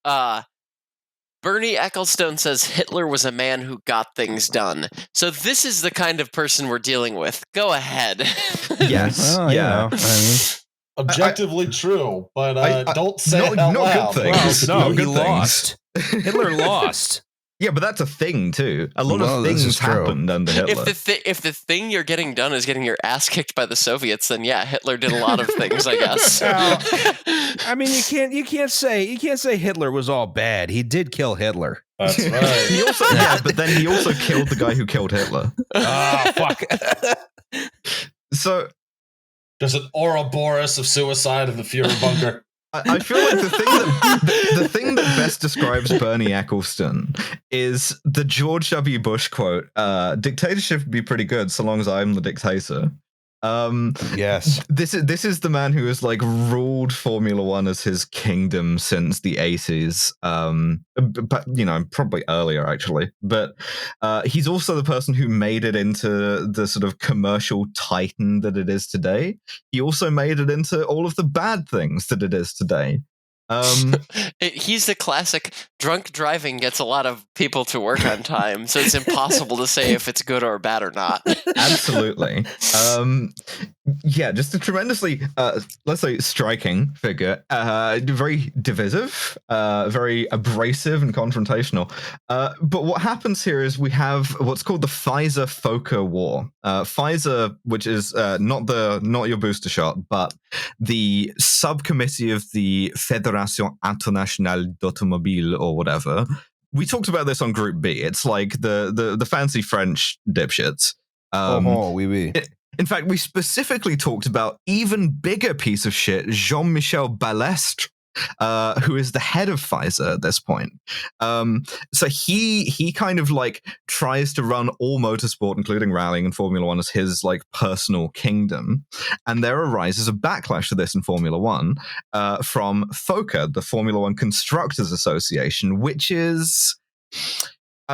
Bernie Ecclestone says Hitler was a man who got things done. So this is the kind of person we're dealing with. Go ahead. Yes. Well, yeah. I mean, Objectively true, but don't say it out not loud. good things. well, no, Not he good lost. Hitler lost. Yeah, but that's a thing too. A lot of this things is true. happened under Hitler. If the thing you're getting done is getting your ass kicked by the Soviets, then yeah, Hitler did a lot of things, I guess. I mean, you can't say Hitler was all bad. He did kill Hitler. That's right. He also, but then he also killed the guy who killed Hitler. Oh, fuck. So there's an Ouroboros of suicide in the Fuhrer bunker. I feel like the thing that best describes Bernie Ecclestone is the George W. Bush quote, dictatorship would be pretty good so long as I'm the dictator. Yes. This is the man who has like ruled Formula One as his kingdom since the 80s. But probably earlier actually. But he's also the person who made it into the sort of commercial titan that it is today. He also made it into all of the bad things that it is today. He's the classic drunk driving gets a lot of people to work on time, so it's impossible to say if it's good or bad or not. Absolutely. Yeah, just a tremendously, let's say, striking figure. Very divisive, very abrasive and confrontational. But what happens here is we have what's called the Pfizer-Fokker War. Pfizer, which is not your booster shot, but the subcommittee of the Fédération Internationale d'Automobile or whatever. We talked about this on Group B. It's like the fancy French dipshits. Oui. In fact, we specifically talked about even bigger piece of shit, Jean-Michel Balestre, who is the head of Pfizer at this point. So he kind of like tries to run all motorsport, including rallying and Formula One, as his like personal kingdom. And there arises a backlash to this in Formula One from FOCA, the Formula One Constructors Association, which is...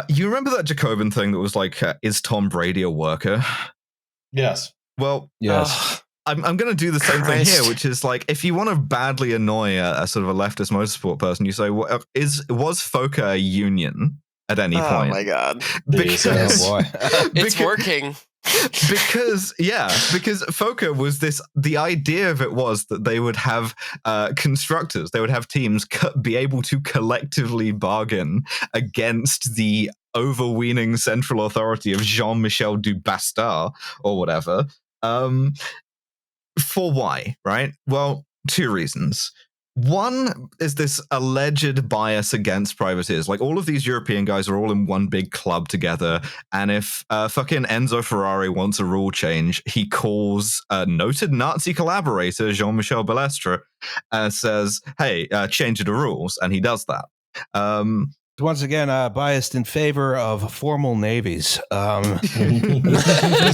you remember that Jacobin thing that was like, is Tom Brady a worker? Yes. Well, yes. I'm going to do the same thing here, which is like, if you want to badly annoy a sort of a leftist motorsport person, you say, was FOCA a union at any point? Oh my God. Because, it's working. Because FOCA was the idea of it was that they would have constructors, they would have teams be able to collectively bargain against the overweening central authority of Jean-Michel Dubastard or whatever. For why, right? Well, two reasons. One is this alleged bias against privateers. Like, all of these European guys are all in one big club together, and if fucking Enzo Ferrari wants a rule change, he calls a noted Nazi collaborator, Jean-Michel Balestre, and says, hey, change the rules, and he does that. Once again, biased in favor of formal navies. This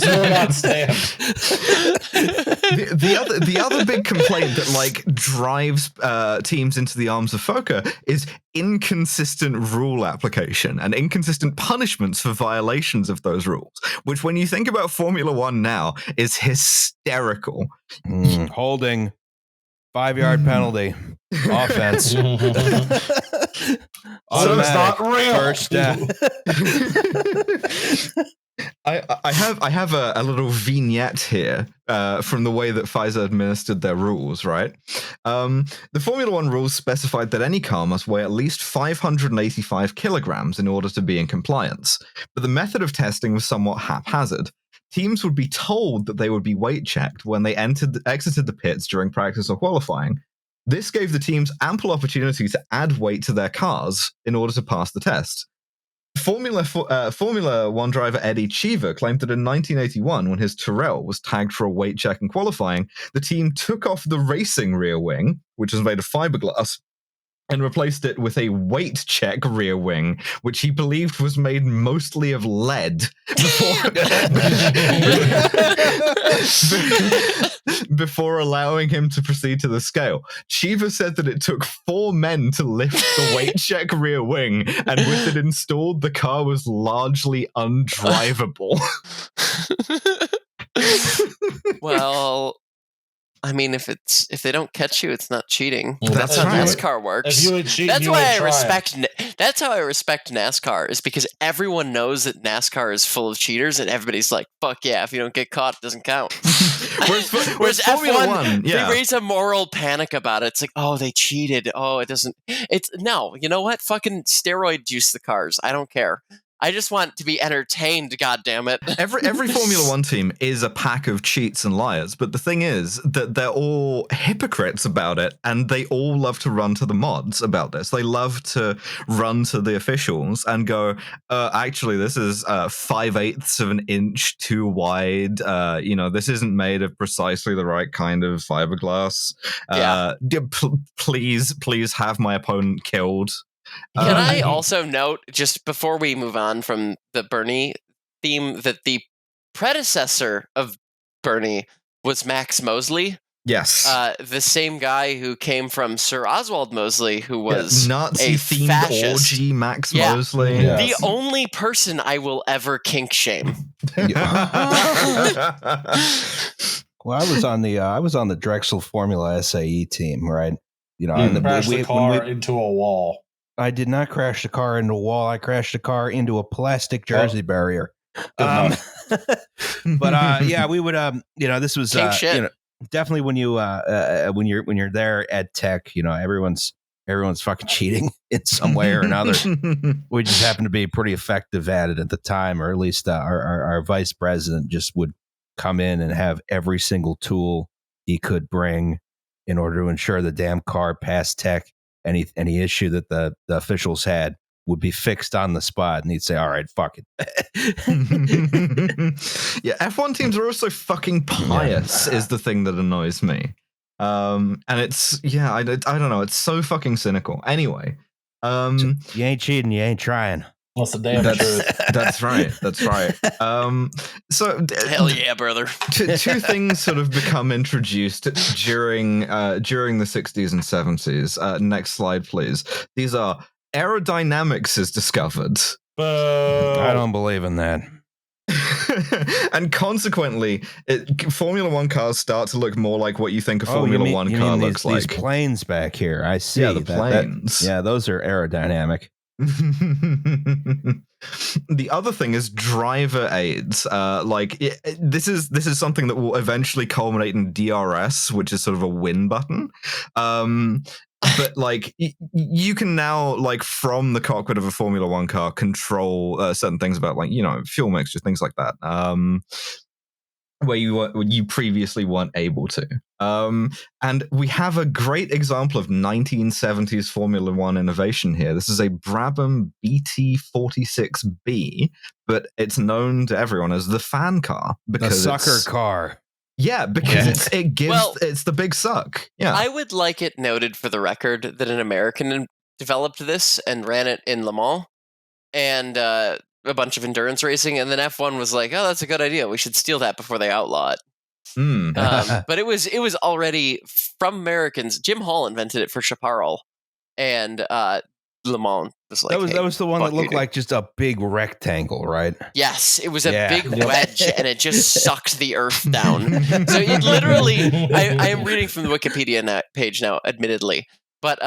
will not stand. The other big complaint that like drives teams into the arms of FOCA is inconsistent rule application and inconsistent punishments for violations of those rules, which when you think about Formula One now is hysterical. Holding, 5-yard penalty, offense. So it's not real. First down. I have a little vignette here from the way that Pfizer administered their rules, right? The Formula One rules specified that any car must weigh at least 585 kilograms in order to be in compliance, but the method of testing was somewhat haphazard. Teams would be told that they would be weight checked when they exited the pits during practice or qualifying. This gave the teams ample opportunity to add weight to their cars in order to pass the test. Formula One driver Eddie Cheever claimed that in 1981, when his Tyrrell was tagged for a weight check in qualifying, the team took off the racing rear wing, which was made of fiberglass, and replaced it with a weight check rear wing, which he believed was made mostly of lead before allowing him to proceed to the scale. Cheever said that it took 4 men to lift the weight check rear wing, and with it installed, the car was largely undrivable. Well, I mean, if they don't catch you, it's not cheating. Well, that's how right. NASCAR works. If you would cheat, that's you why would I try. respect. That's how I respect NASCAR, is because everyone knows that NASCAR is full of cheaters, and everybody's like, "Fuck yeah! If you don't get caught, it doesn't count." Whereas F1, they raise a moral panic about it. It's like, oh, they cheated. Oh, it doesn't. It's no. You know what? Fucking steroid juice the cars. I don't care. I just want to be entertained, goddammit. Every Formula One team is a pack of cheats and liars, but the thing is that they're all hypocrites about it, and they all love to run to the mods about this. They love to run to the officials and go, actually, this is 5/8 of an inch too wide. This isn't made of precisely the right kind of fiberglass. Please have my opponent killed. Can I also note, just before we move on from the Bernie theme, that the predecessor of Bernie was Max Mosley? Yes. The same guy who came from Sir Oswald Mosley, who was Nazi-themed fascist. orgy Max Mosley. Yes. The only person I will ever kink shame. Well, I was on the Drexel Formula SAE team, right? And crashed the car into a wall. I did not crash the car into a wall. I crashed the car into a plastic jersey barrier. But we would this was definitely when you're there at Tech, everyone's fucking cheating in some way or another. We just happened to be pretty effective at it at the time, or at least our vice president just would come in and have every single tool he could bring in order to ensure the damn car passed Tech. Any issue that the officials had would be fixed on the spot, and he'd say, "All right, fuck it." Yeah, F1 teams are also fucking pious. Is the thing that annoys me, and it's I don't know. It's so fucking cynical. Anyway, you ain't cheating, you ain't trying. That's the damn truth. That's right. So hell yeah, brother. Two things sort of become introduced during the 60s and 70s. Next slide, please. These are aerodynamics is discovered. I don't believe in that. And consequently, Formula One cars start to look more like what you think a Formula One car looks like. These planes back here, I see. Yeah, the planes. Those are aerodynamic. The other thing is driver aids. This is something that will eventually culminate in DRS, which is sort of a win button. But you can now, from the cockpit of a Formula One car, control certain things about fuel mixture, things like that. Where you previously weren't able to. And we have a great example of 1970s Formula One innovation here. This is a Brabham BT46B, but it's known to everyone as the fan car. Because the sucker car. Yeah, because it's the big suck. Yeah. I would like it noted for the record that an American developed this and ran it in Le Mans. And a bunch of endurance racing, and then F1 was like, oh, that's a good idea. We should steal that before they outlaw it. But it was already from Americans. Jim Hall invented it for Chaparral, and Le Mans was like, that was the one that looked you, like just a big rectangle, right? Yes, it was a big wedge, and it just sucked the earth down. So it literally, I am reading from the Wikipedia page now, admittedly, but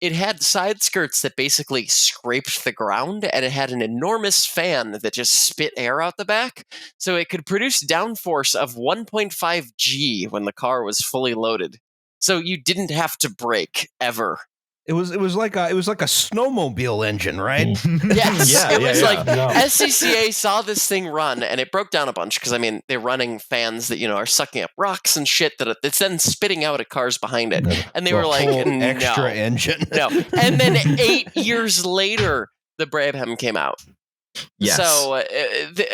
it had side skirts that basically scraped the ground, and it had an enormous fan that just spit air out the back, so it could produce downforce of 1.5 G when the car was fully loaded. So you didn't have to brake ever. It was like a snowmobile engine, right? Yes, it was like SCCA saw this thing run, and it broke down a bunch because they're running fans that are sucking up rocks and shit that it's then spitting out at cars behind it, and they were like, extra engine, no. And then 8 years later, the Brabham came out. Yes. So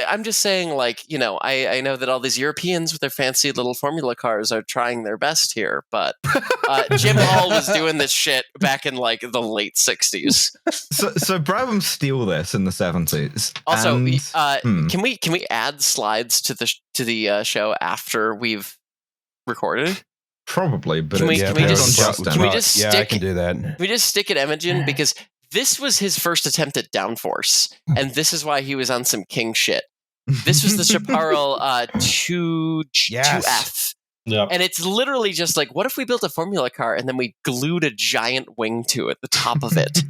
I'm just saying, I know that all these Europeans with their fancy little Formula cars are trying their best here, but Jim Hall was doing this shit back in the late 60s. So Brabham steal this in the 70s. Also, can we add slides to the show after we've recorded? Probably, but I can do that. Can we just stick at Imogen, because this was his first attempt at downforce, and this is why he was on some king shit. This was the Chaparral 2F. Yep. And it's literally just like, what if we built a Formula car and then we glued a giant wing to it, the top of it?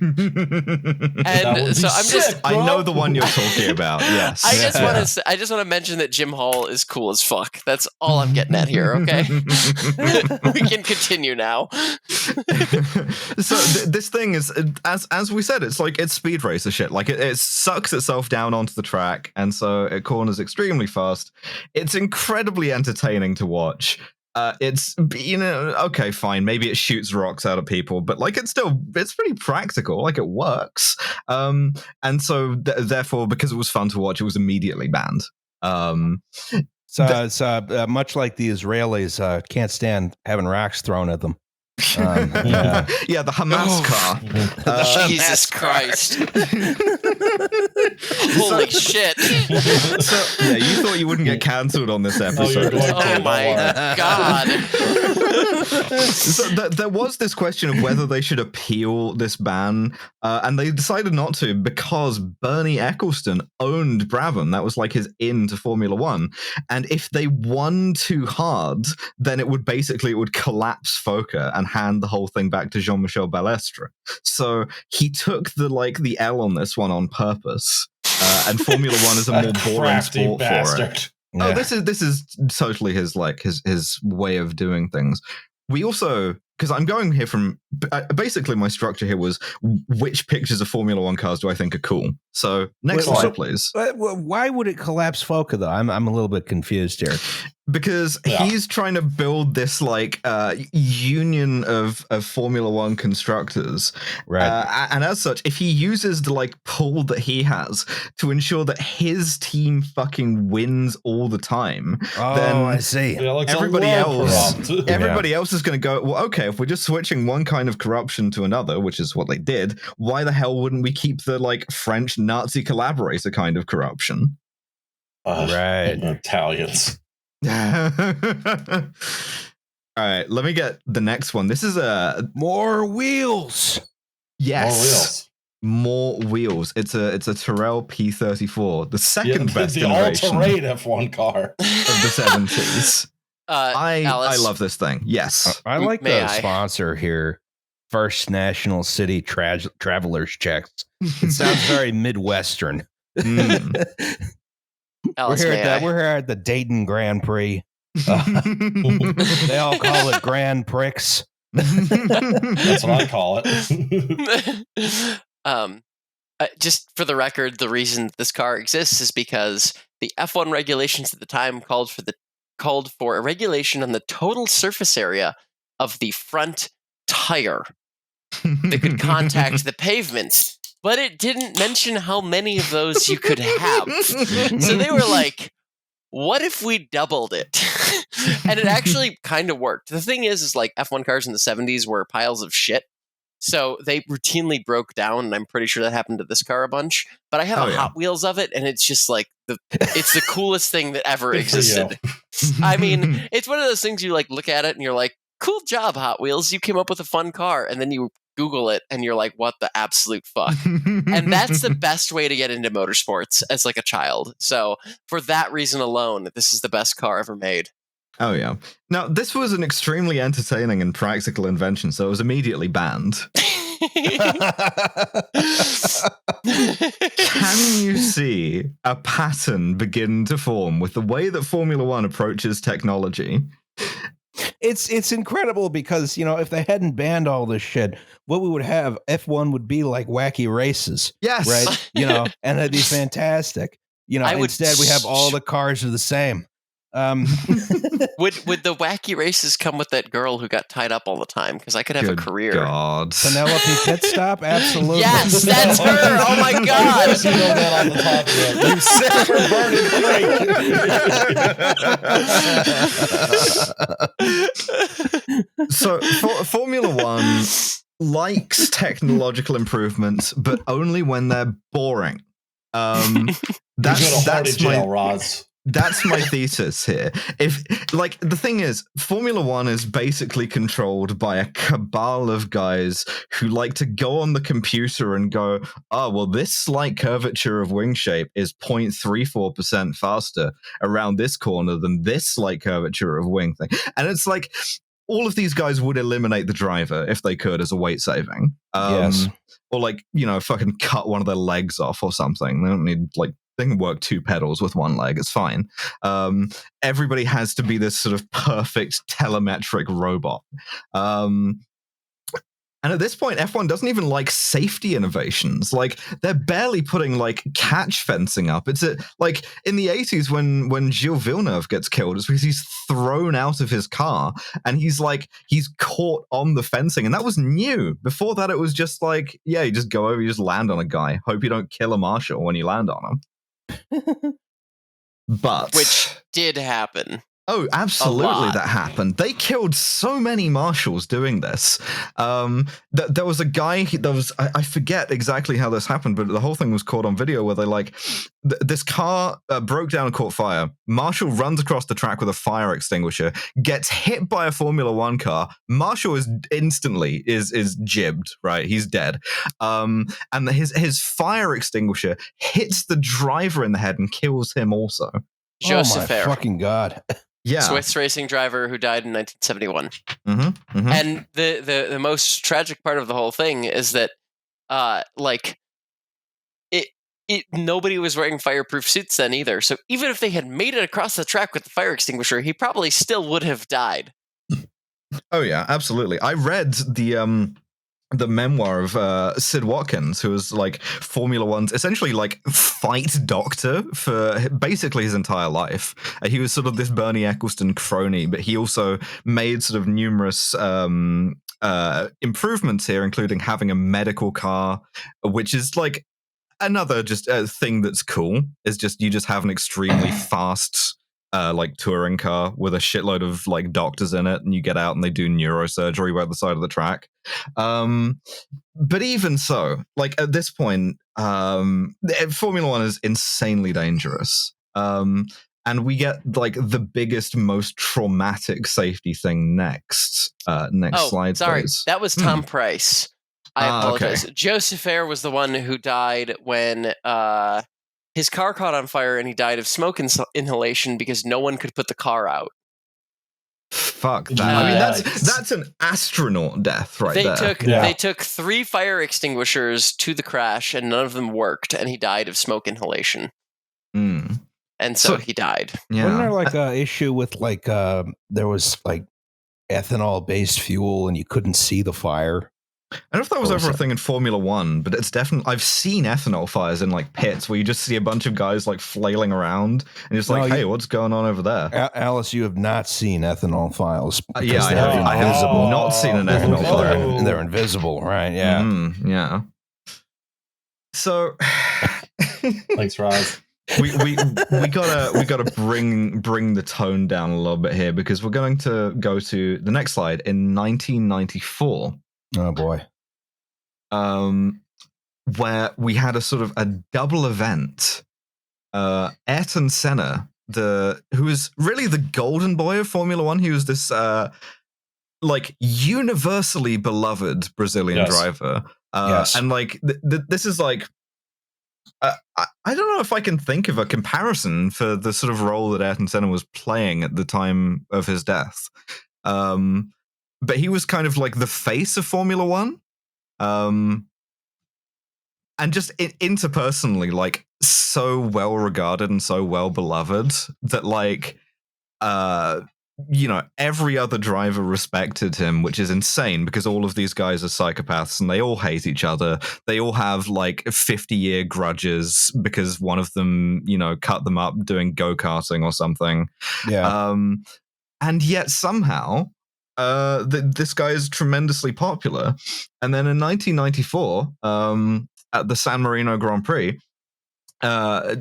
And so I know the one you're talking about. Yes. I just want to mention that Jim Hall is cool as fuck. That's all I'm getting at here. Okay, we can continue now. So this thing is, as we said, it's like it's speed racer shit. Like it sucks itself down onto the track, and so it corners extremely fast. It's incredibly entertaining to watch. It's okay, fine, maybe it shoots rocks out of people, but it's pretty practical, it works, and so therefore, because it was fun to watch, it was immediately banned. It's much like the Israelis can't stand having rocks thrown at them. The Hamas car. Jesus Christ. Holy shit. So, you thought you wouldn't get cancelled on this episode. Oh my God. So there was this question of whether they should appeal this ban, and they decided not to because Bernie Ecclestone owned Brabham. That was his in to Formula One. And if they won too hard, then it would collapse FOCA and hand the whole thing back to Jean-Michel Balestre. So he took the L on this one on purpose, and Formula One is a more boring sport bastard. for it. Yeah. Oh, this is totally his way of doing things. We also, because I'm going here from basically my structure here was which pictures of Formula One cars do I think are cool. So next slide, please. Why would it collapse FOCA though? I'm a little bit confused here. Because he's trying to build this union of Formula One constructors, right? And as such, if he uses the pull that he has to ensure that his team fucking wins all the time, then I see. Everybody else is going to go, well, okay, if we're just switching one kind of corruption to another, which is what they did, why the hell wouldn't we keep the French Nazi collaborator kind of corruption? Right, Italians. All right, let me get the next one. This is more wheels. Yes, more wheels. It's a Tyrrell P34, the second best generation all-terrain F1 car of the 70s. I love this thing. Yes, I like the sponsor here. First National City Travelers Checks. It sounds very Midwestern. Alice, we're here at the Dayton Grand Prix. They all call it Grand Prix. That's what I call it. Just for the record, the reason this car exists is because the F1 regulations at the time called for a regulation on the total surface area of the front tire that could contact the pavement. But it didn't mention how many of those you could have. So they were like, what if we doubled it? And it actually kind of worked. The thing is F1 cars in the 70s were piles of shit. So they routinely broke down, and I'm pretty sure that happened to this car a bunch. But I have Hot Wheels of it, and it's just like it's the coolest thing that ever existed. I mean, it's one of those things you like look at it and you're like, cool job, Hot Wheels. You came up with a fun car. And then you Google it and you're like, what the absolute fuck? And that's the best way to get into motorsports as like a child. So for that reason alone, this is the best car ever made. Oh, yeah. Now, this was an extremely entertaining and practical invention, so it was immediately banned. Can you see a pattern begin to form with the way that Formula One approaches technology? It's incredible because, you know, if they hadn't banned all this shit, what we would have, F1 would be like wacky races. Yes. Right? You know, and it'd be fantastic. You know, instead we have all the cars are the same. Would the wacky races come with that girl who got tied up all the time? Because I could have a career. God. Penelope Pitstop? Absolutely. Yes, that's her. Oh my God. You know that on the top. So Formula One likes technological improvements, but only when they're boring. That's my Roz. That's my thesis here. If like the thing is, Formula One is basically controlled by a cabal of guys who like to go on the computer and go, oh, well, this slight curvature of wing shape is 0.34% faster around this corner than this slight curvature of wing thing. And it's like all of these guys would eliminate the driver if they could as a weight saving. Yes. Or like, you know, fucking cut one of their legs off or something. They don't need like they can work 2 pedals with 1 leg. It's fine. Everybody has to be this sort of perfect telemetric robot. And at this point, F1 doesn't even like safety innovations. Like they're barely putting like catch fencing up. It's like in the 80s when Gilles Villeneuve gets killed, it's because he's thrown out of his car and he's caught on the fencing. And that was new. Before that, it was just like, yeah, you just go over, you just land on a guy. Hope you don't kill a marshal when you land on him. But which did happen. Oh, absolutely, that happened. They killed so many marshals doing this. There was a guy. I forget exactly how this happened, but the whole thing was caught on video where they this car broke down and caught fire. Marshal runs across the track with a fire extinguisher, gets hit by a Formula One car. Marshal is instantly jibbed. Right, he's dead. And his fire extinguisher hits the driver in the head and kills him also. Joseph oh my fucking God. Yeah, Swiss racing driver who died in 1971. Mm-hmm, mm-hmm. And the most tragic part of the whole thing is that, nobody was wearing fireproof suits then either. So even if they had made it across the track with the fire extinguisher, he probably still would have died. Oh yeah, absolutely. I read the memoir of Sid Watkins, who was like Formula One's essentially like fight doctor for basically his entire life. He was sort of this Bernie Eccleston crony, but he also made sort of numerous improvements here, including having a medical car, which is like another just thing that's cool. Is just you just have an extremely fast like touring car with a shitload of like doctors in it, and you get out and they do neurosurgery by the side of the track. But even so, like at this point, Formula One is insanely dangerous. And we get like the biggest, most traumatic safety thing next. Next slide, sorry, please. that was Tom Price. I apologize. Okay. Joseph Ayer was the one who died when his car caught on fire and he died of smoke inhalation because no one could put the car out. Fuck that. I mean, that's an astronaut death there. They took 3 fire extinguishers to the crash and none of them worked, and he died of smoke inhalation. Mm. And so he died. Yeah. Wasn't there like an issue with like there was like ethanol based fuel and you couldn't see the fire? I don't know if that was ever a thing in Formula One, but it's definitely. I've seen ethanol fires in like pits where you just see a bunch of guys like flailing around and just like, hey, what's going on over there? Alice, you have not seen ethanol files. Yeah, I have not seen an ethanol fire. They're invisible, right? Yeah, yeah. So, thanks, Roz. we gotta bring the tone down a little bit here because we're going to go to the next slide in 1994. Oh boy. where we had a sort of a double event. Ayrton Senna, who was really the golden boy of Formula One. He was this like universally beloved Brazilian driver. And like this is like I don't know if I can think of a comparison for the sort of role that Ayrton Senna was playing at the time of his death. But he was kind of like the face of Formula One. And just interpersonally, like so well regarded and so well beloved that like every other driver respected him, which is insane because all of these guys are psychopaths and they all hate each other. They all have like 50-year grudges because one of them, cut them up doing go-karting or something. Yeah. And yet somehow this guy is tremendously popular. And then in 1994, at the San Marino Grand Prix, I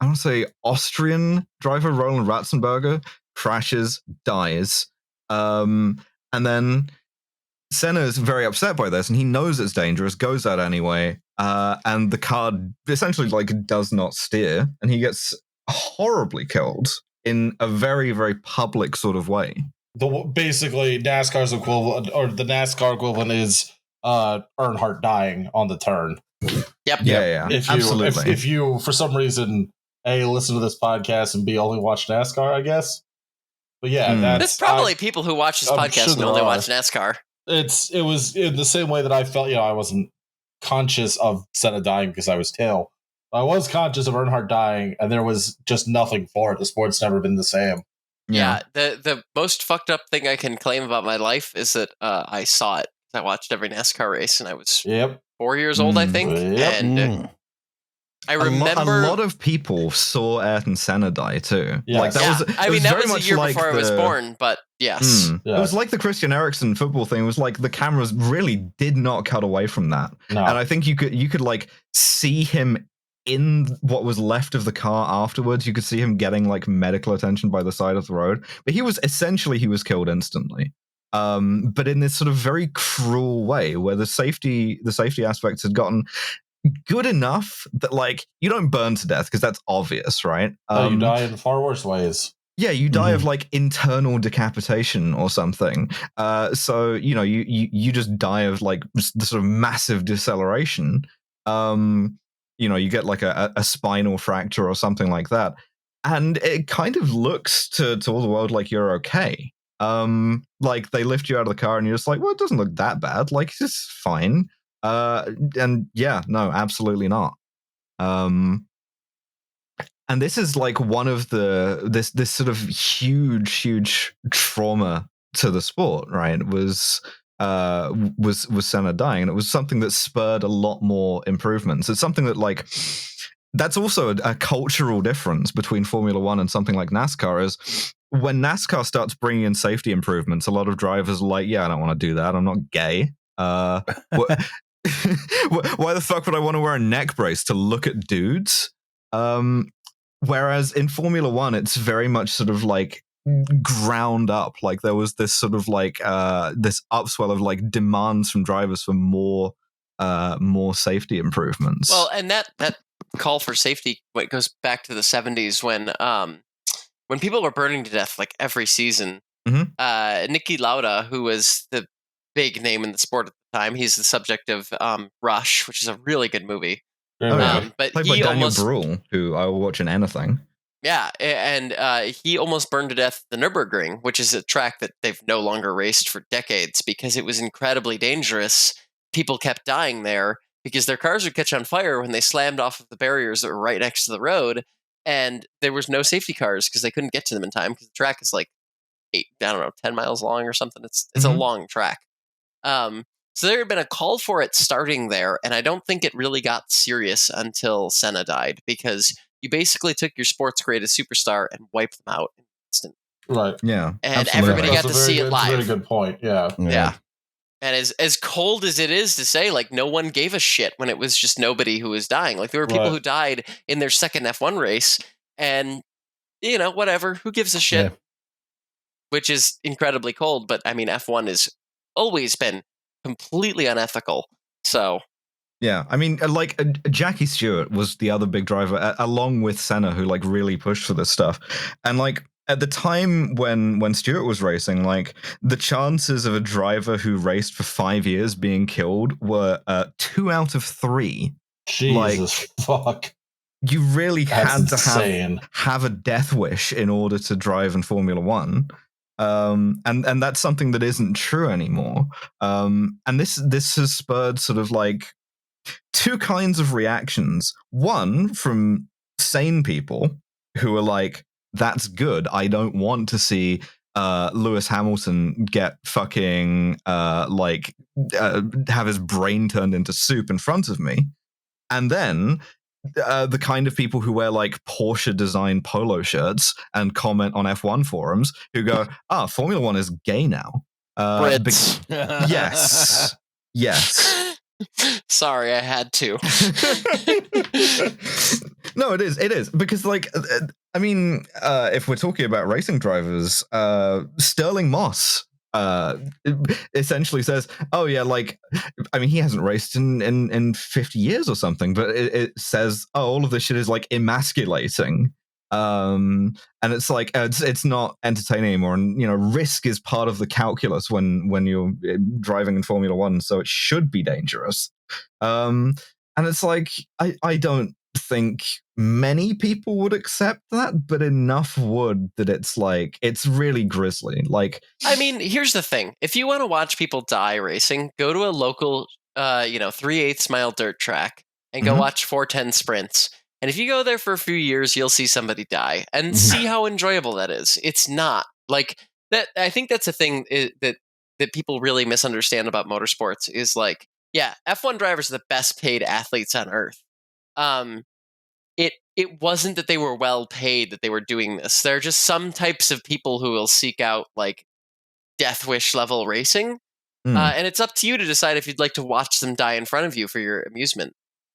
want to say Austrian driver Roland Ratzenberger crashes, dies, and then Senna is very upset by this, and he knows it's dangerous, goes out anyway, and the car essentially like does not steer, and he gets horribly killed in a very, very public sort of way. Basically, NASCAR's equivalent, or the NASCAR equivalent, is Earnhardt dying on the turn. Yep. Yeah. Absolutely. If you, for some reason, A, listen to this podcast and B, only watch NASCAR, I guess. But yeah, there's probably people who watch this podcast and only watch NASCAR. It was in the same way that I felt, I wasn't conscious of Senna dying because I was tail. I was conscious of Earnhardt dying, and there was just nothing for it. The sport's never been the same. Yeah. The most fucked up thing I can claim about my life is that I saw it. I watched every NASCAR race, and I was 4 years old, I think. And I remember a lot of people saw Ayrton Senna die too. Yes. Like that was. I mean, that was a year before I was born, but yes. It was like the Christian Eriksen football thing. It was like the cameras really did not cut away from that, and I think you could like see him in what was left of the car afterwards. You could see him getting like medical attention by the side of the road, but he was killed instantly. But in this sort of very cruel way, where the safety aspects had gotten good enough that like you don't burn to death because that's obvious, right? You die in far worse ways. Yeah, you die of like internal decapitation or something. So you just die of like the sort of massive deceleration. You get like a spinal fracture or something like that, and it kind of looks to all the world like you're okay. Like they lift you out of the car and you're just like, well, it doesn't look that bad, like it's fine. And yeah, no, absolutely not. And this is like one of this sort of huge trauma to the sport, right? Was Senna dying, and it was something that spurred a lot more improvements. It's something that like that's also a cultural difference between Formula One and something like NASCAR is when NASCAR starts bringing in safety improvements, a lot of drivers are like, yeah, I don't want to do that. I'm not gay. Why the fuck would I want to wear a neck brace to look at dudes? Whereas in Formula One, it's very much sort of like ground up. Like there was this sort of like this upswell of like demands from drivers for more safety improvements. Well, and that call for safety goes back to the 70s when people were burning to death like every season. Niki Lauda, who was the big name in the sport at the time, he's the subject of Rush, which is a really good movie. But played by Daniel Bruhl, who I will watch in anything. Yeah, and he almost burned to death the Nürburgring, which is a track that they've no longer raced for decades because it was incredibly dangerous. People kept dying there because their cars would catch on fire when they slammed off of the barriers that were right next to the road, and there was no safety cars because they couldn't get to them in time because the track is like 10 miles long or something. It's a long track. So there had been a call for it starting there, and I don't think it really got serious until Senna died, because you basically took your sports greatest superstar and wiped them out in an instant. Right. Yeah. And everybody got to see it live. That's a very good point. Yeah. And as cold as it is to say, like, no one gave a shit when it was just nobody who was dying. Like, there were people who died in their second F1 race, and, whatever, who gives a shit? Yeah. Which is incredibly cold, but I mean, F1 has always been completely unethical So. Yeah, I mean, like Jackie Stewart was the other big driver, along with Senna, who like really pushed for this stuff. And like at the time when Stewart was racing, like the chances of a driver who raced for 5 years being killed were 2 out of 3. Jesus fuck! You really had insane. to have a death wish in order to drive in Formula One. And that's something that isn't true anymore. And this has spurred sort of like 2 kinds of reactions. One from sane people who are like, that's good. I don't want to see Lewis Hamilton get fucking have his brain turned into soup in front of me. And then the kind of people who wear like Porsche design polo shirts and comment on F1 forums who go, Formula One is gay now. Yes. Sorry, I had to. No, it is because like I mean, if we're talking about racing drivers, Sterling Moss essentially says, oh yeah, like I mean, he hasn't raced in 50 years or something, but it says, all of this shit is like emasculating. And it's like it's not entertaining anymore, and risk is part of the calculus when you're driving in Formula One, so it should be dangerous. And it's like I don't think many people would accept that, but enough would that it's like it's really grisly. Like, I mean, here's the thing: if you want to watch people die racing, go to a local 3/8 mile dirt track and go watch 410 sprints. And if you go there for a few years, you'll see somebody die and see how enjoyable that is. It's not like that. I think that's a thing that people really misunderstand about motorsports is like, yeah, F1 drivers are the best paid athletes on earth. It wasn't that they were well paid that they were doing this. There are just some types of people who will seek out like death wish level racing. And it's up to you to decide if you'd like to watch them die in front of you for your amusement.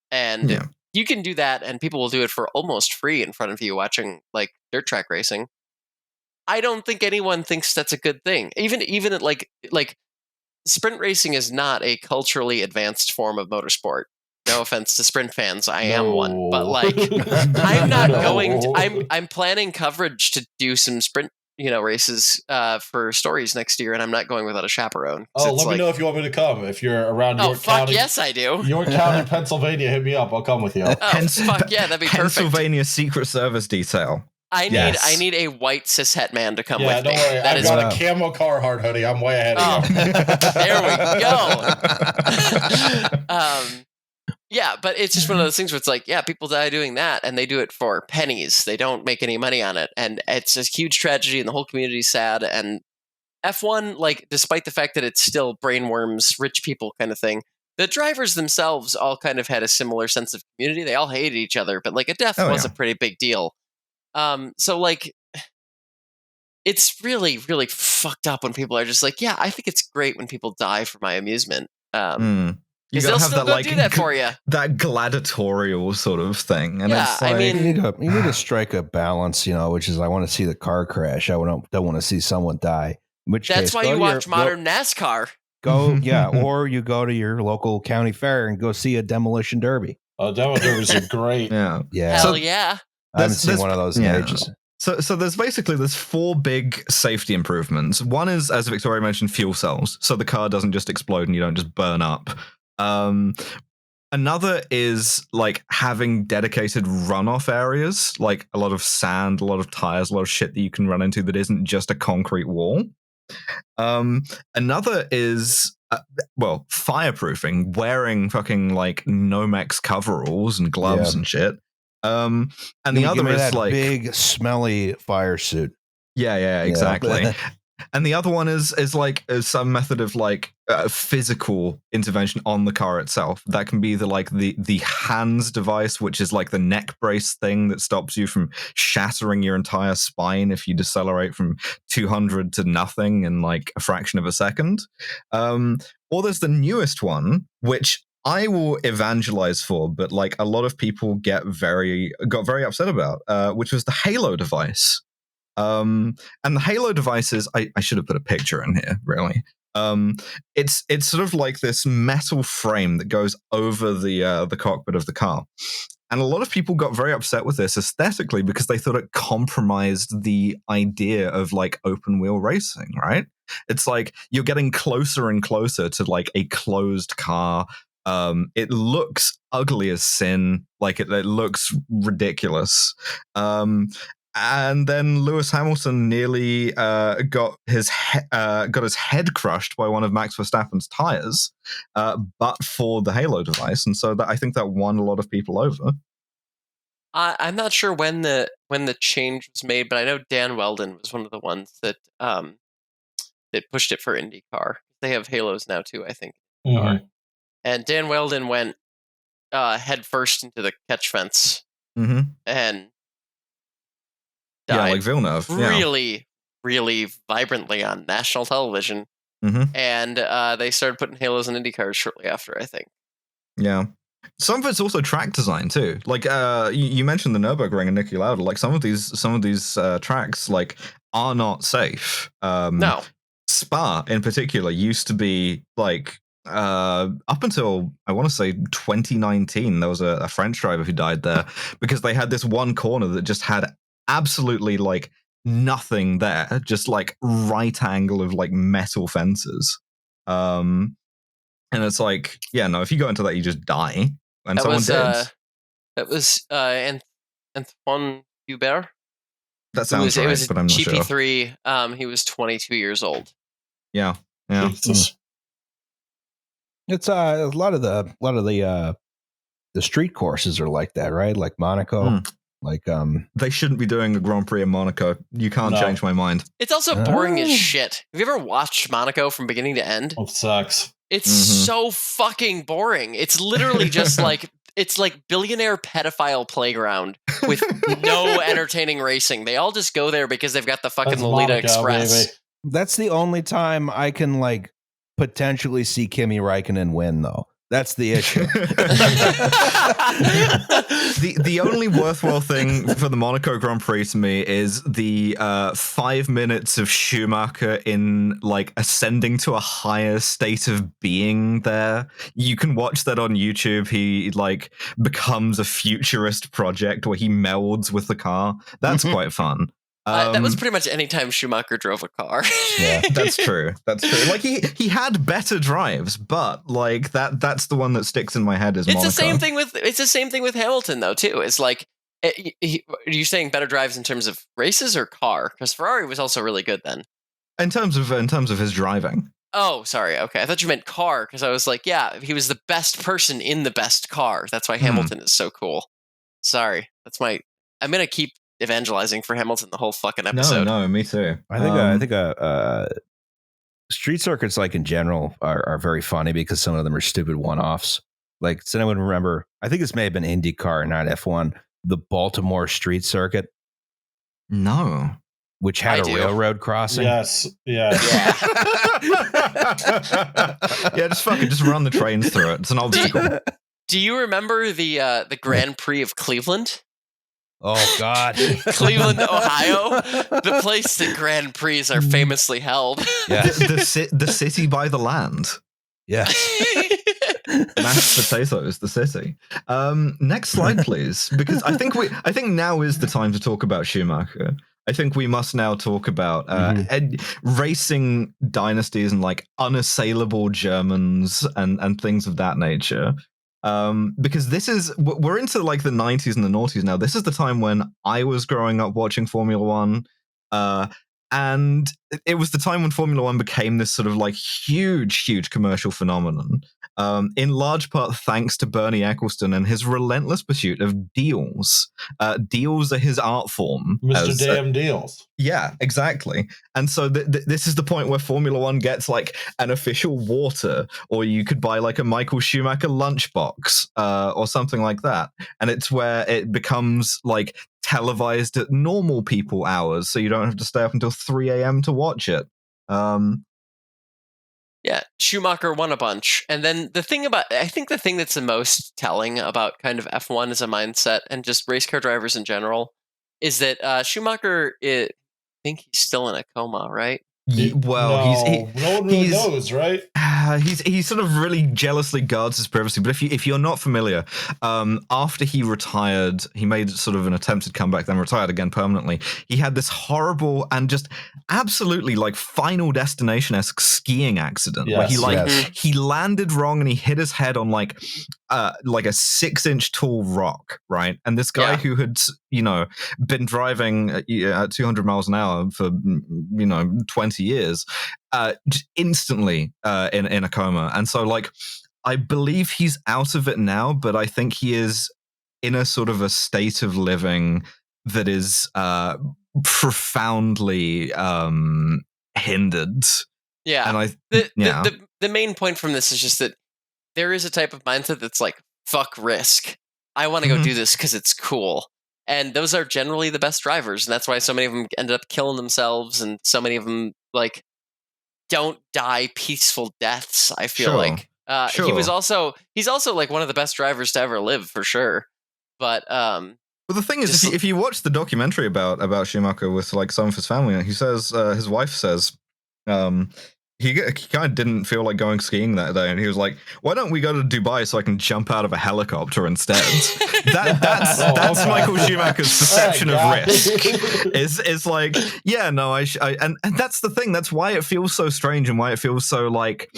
And you can do that, and people will do it for almost free in front of you watching like dirt track racing. I don't think anyone thinks that's a good thing. Even at like sprint racing is not a culturally advanced form of motorsport. No offense to sprint fans, I am one, but like I'm not going to, I'm planning coverage to do some sprint races for stories next year, and I'm not going without a chaperone. Let me know if you want me to come. If you're around York County. Yes, I do. York County, Pennsylvania, hit me up. I'll come with you. Fuck yeah, that'd be perfect. Pennsylvania Secret Service detail. I need a white cishet man to come with me. Yeah, don't worry. I've got a camo Carhartt hoodie. I'm way ahead of you. There we go. Yeah, but it's just one of those things where it's like, yeah, people die doing that, and they do it for pennies. They don't make any money on it, and it's a huge tragedy, and the whole community's sad. And F1, like, despite the fact that it's still brainworms, rich people kind of thing, the drivers themselves all kind of had a similar sense of community. They all hated each other, but like a death was a pretty big deal. So like, it's really, really fucked up when people are just like, yeah, I think it's great when people die for my amusement. You gotta have that, like, do that for you. That gladiatorial sort of thing. And it's like, I mean, you need to strike a balance, which is I want to see the car crash. I don't want to see someone die. That's why you watch modern NASCAR. Or you go to your local county fair and go see a demolition derby. Oh, demo derbies are great. Yeah. Hell yeah. I haven't seen one of those in ages. So there's 4 big safety improvements. One is, as Victoria mentioned, fuel cells. So the car doesn't just explode and you don't just burn up. Another is like having dedicated runoff areas, like a lot of sand, a lot of tires, a lot of shit that you can run into that isn't just a concrete wall. Another is fireproofing, wearing fucking like Nomex coveralls and gloves and shit. And the other is that like big smelly fire suit. Yeah, exactly. And the other one is like some method of like physical intervention on the car itself. That can be the hands device, which is like the neck brace thing that stops you from shattering your entire spine if you decelerate from 200 to nothing in like a fraction of a second. Or there's the newest one, which I will evangelize for, but like a lot of people got very upset about, which was the Halo device. And the Halo devices, I should have put a picture in here, really. It's sort of like this metal frame that goes over the cockpit of the car. And a lot of people got very upset with this aesthetically because they thought it compromised the idea of like open wheel racing, right? It's like you're getting closer and closer to like a closed car. It looks ugly as sin. Like it looks ridiculous. And then Lewis Hamilton nearly got his head crushed by one of Max Verstappen's tires, but for the Halo device, and so I think that won a lot of people over. I'm not sure when the change was made, but I know Dan Weldon was one of the ones that pushed it for IndyCar. They have Halos now too, I think. Mm-hmm. And Dan Weldon went head first into the catch fence and died like Villeneuve. Really, really vibrantly on national television. And they started putting Halos in IndyCars shortly after, I think. Yeah. Some of it's also track design too. Like you mentioned the Nürburgring and Niki Lauda. Like some of these tracks like are not safe. No. Spa in particular used to be like up until I want to say 2019. There was a French driver who died there because they had this one corner that just had absolutely like nothing there, just like right angle of like metal fences. And it's like, yeah, no, if you go into that, you just die. And that someone was, did. That was Antoine Hubert. That sounds right, but I'm not sure. GP3. He was 22 years old. Yeah. It's a lot of the street courses are like that, right? Like Monaco. Like they shouldn't be doing a Grand Prix in Monaco. You can't change my mind. It's also boring as shit. Have you ever watched Monaco from beginning to end? It sucks. It's so fucking boring. It's literally just like it's like billionaire pedophile playground with no entertaining racing. They all just go there because they've got the fucking Lolita Express. Baby. That's the only time I can like potentially see Kimi Räikkönen win, though. That's the issue. The only worthwhile thing for the Monaco Grand Prix to me is the 5 minutes of Schumacher in like ascending to a higher state of being there. You can watch that on YouTube. He like becomes a futurist project where he melds with the car. That's quite fun. That was pretty much any time Schumacher drove a car. Yeah, that's true. That's true. Like he had better drives, but like that's the one that sticks in my head is Monaco. It's the same thing with Hamilton though too. It's like are you saying better drives in terms of races or car? Because Ferrari was also really good then. In terms of his driving. Oh, sorry. Okay, I thought you meant car because I was like, yeah, he was the best person in the best car. That's why Hamilton is so cool. Sorry, I'm gonna keep evangelizing for Hamilton the whole fucking episode. No, me too. I think street circuits, like in general, are very funny because some of them are stupid one-offs. Like, does anyone remember? I think this may have been IndyCar, not F1. The Baltimore street circuit. No, which had a railroad crossing. Yes, yeah. Yeah, just run the trains through it. It's an obstacle. Do you remember the Grand Prix of Cleveland? Oh, God. Cleveland, Ohio, the place that Grand Prix are famously held. Yeah. The city by the land. Yeah. Mashed potatoes, the city. Next slide, please, because I think now is the time to talk about Schumacher. I think we must now talk about racing dynasties and like unassailable Germans and things of that nature. Because we're into like the 90s and the noughties now. This is the time when I was growing up watching Formula One, and it was the time when Formula One became this sort of like huge commercial phenomenon, in large part thanks to Bernie Ecclestone and his relentless pursuit of deals. Deals are his art form. Mr. Damn Deals. Yeah, exactly. And so this is the point where Formula One gets like an official water, or you could buy like a Michael Schumacher lunchbox, or something like that. And it's where it becomes like televised at normal people hours, so you don't have to stay up until 3 a.m. to watch it. Yeah, Schumacher won a bunch. And then I think the thing that's the most telling about kind of F1 as a mindset and just race car drivers in general is that Schumacher, I think he's still in a coma, right? no one really knows, right? He sort of really jealously guards his privacy. But if you're not familiar, after he retired, he made sort of an attempted comeback, then retired again permanently. He had this horrible and just absolutely like Final Destination-esque skiing accident where he landed wrong and he hit his head on like a 6-inch tall rock, right? And this guy who had been driving at 200 miles an hour for 20 years, just instantly in a coma. And so like I believe he's out of it now, but I think he is in a sort of a state of living that is profoundly hindered. Yeah. And the main point from this is just that there is a type of mindset that's like, fuck risk. I want to go do this because it's cool. And those are generally the best drivers. And that's why so many of them ended up killing themselves. And so many of them like don't die peaceful deaths, I feel like. He's also like one of the best drivers to ever live, for sure. But the thing is, if you watch the documentary about Schumacher with like some of his family, he says his wife says he kind of didn't feel like going skiing that day, and he was like, "Why don't we go to Dubai so I can jump out of a helicopter instead?" That's Michael Schumacher's perception of risk. Is like, yeah, no, and that's the thing. That's why it feels so strange and why it feels so like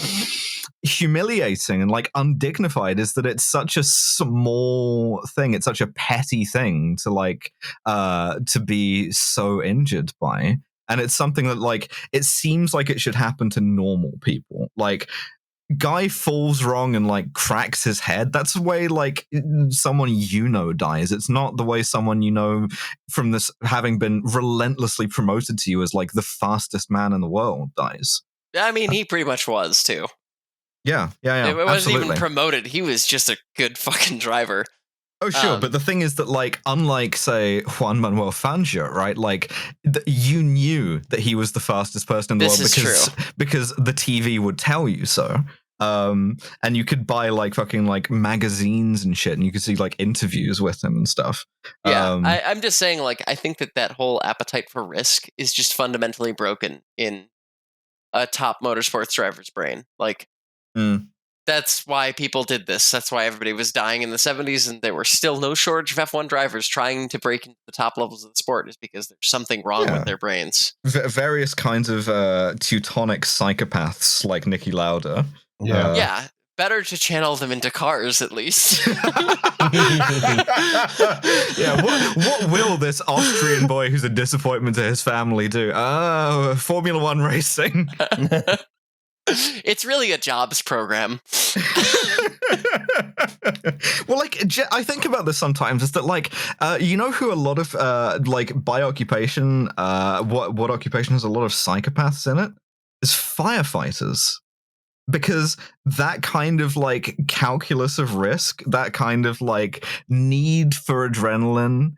humiliating and like undignified. Is that it's such a small thing. It's such a petty thing to like to be so injured by. And it's something that, like, it seems like it should happen to normal people. Like, guy falls wrong and, like, cracks his head. That's the way, like, someone dies. It's not the way someone from this having been relentlessly promoted to you as, like, the fastest man in the world dies. I mean, he pretty much was, too. Yeah. It wasn't even promoted. He was just a good fucking driver. Oh, sure, but the thing is that, like, unlike, say, Juan Manuel Fangio, right, like, you knew that he was the fastest person in the world because the TV would tell you so. And you could buy, like, fucking, like, magazines and shit, and you could see, like, interviews with him and stuff. Yeah, I'm just saying, like, I think that whole appetite for risk is just fundamentally broken in a top motorsports driver's brain. Like, that's why people did this. That's why everybody was dying in the 70s, and there were still no shortage of F1 drivers trying to break into the top levels of the sport, is because there's something wrong with their brains. Various kinds of Teutonic psychopaths like Niki Lauda. Yeah, better to channel them into cars, at least. Yeah, what will this Austrian boy who's a disappointment to his family do? Formula One racing. It's really a jobs program. Well, like, I think about this sometimes, is that, like, who a lot of, like, by occupation, what occupation has a lot of psychopaths in it? Is firefighters. Because that kind of, like, calculus of risk, that kind of, like, need for adrenaline,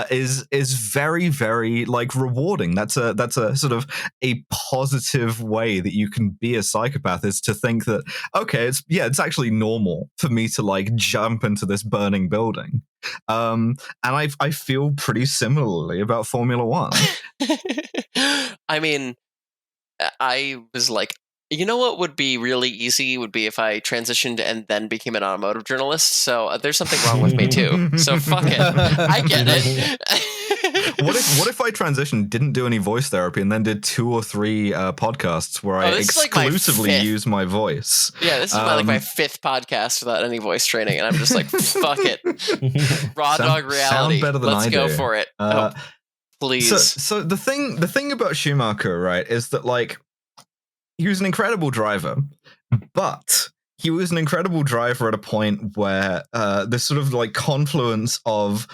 is very, very, like, rewarding. That's a sort of a positive way that you can be a psychopath, is to think that, okay, it's actually normal for me to, like, jump into this burning building. And I feel pretty similarly about Formula One. I mean, I was like, you know what would be really easy would be if I transitioned and then became an automotive journalist. So there's something wrong with me too. So fuck it. I get it. What if I transitioned, didn't do any voice therapy, and then did 2 or 3 podcasts where I exclusively use my voice? Yeah, this is my 5th podcast without any voice training, and I'm just like, fuck it. Raw dog reality. Better than Let's go for it. Please. So the thing about Schumacher, right, is that, like, he was an incredible driver, but he was an incredible driver at a point where this sort of, like, confluence of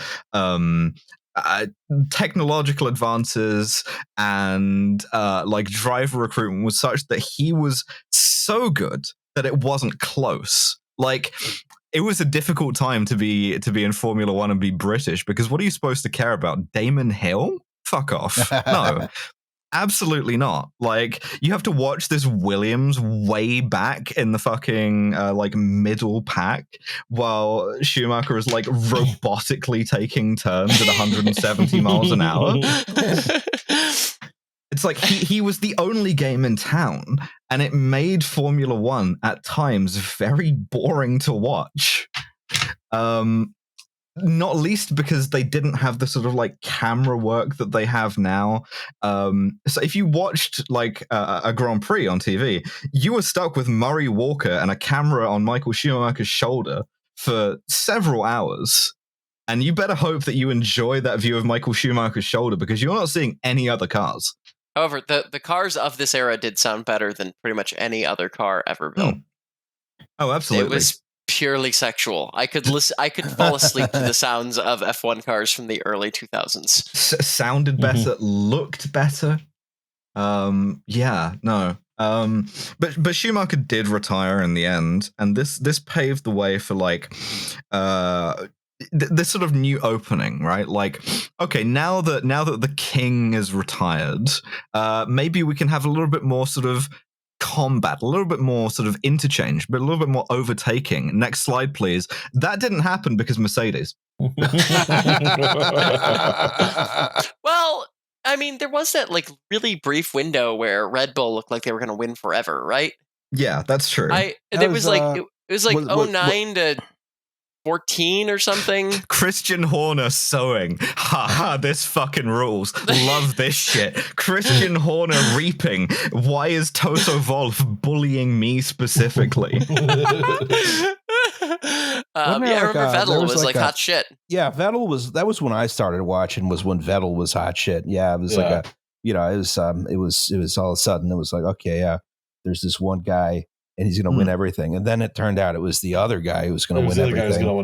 technological advances and like, driver recruitment was such that he was so good that it wasn't close. Like, it was a difficult time to be in Formula One and be British, because what are you supposed to care about? Damon Hill? Fuck off. No. Absolutely not. Like, you have to watch this Williams way back in the fucking like, middle pack, while Schumacher is, like, robotically taking turns at 170 miles an hour. It's like he was the only game in town, and it made Formula One at times very boring to watch. Not least because they didn't have the sort of like camera work that they have now. So if you watched like a Grand Prix on TV, you were stuck with Murray Walker and a camera on Michael Schumacher's shoulder for several hours. And you better hope that you enjoy that view of Michael Schumacher's shoulder, because you're not seeing any other cars. However, the cars of this era did sound better than pretty much any other car ever built. Oh, absolutely. It was purely sexual. I could fall asleep to the sounds of F1 cars from the early 2000s. Sounded better, looked better. Yeah, no. But Schumacher did retire in the end, and this paved the way for like this sort of new opening, right? Like, okay, now that the king is retired, maybe we can have a little bit more sort of combat, a little bit more sort of interchange, but a little bit more overtaking. Next slide, please. That didn't happen because Mercedes. Well, I mean, there was that like really brief window where Red Bull looked like they were going to win forever, right? Yeah, that's true. It was like 09 to 14 or something. Christian Horner sewing. Haha, this fucking rules. Love this shit. Christian Horner reaping. Why is Toto Wolff bullying me specifically? Yeah, I remember Vettel was like hot shit. Yeah, that was when I started watching, was when Vettel was hot shit. Yeah, it was like it was all of a sudden it was like, okay, yeah, there's this one guy and he's going to win everything. And then it turned out it was the other guy who was going to win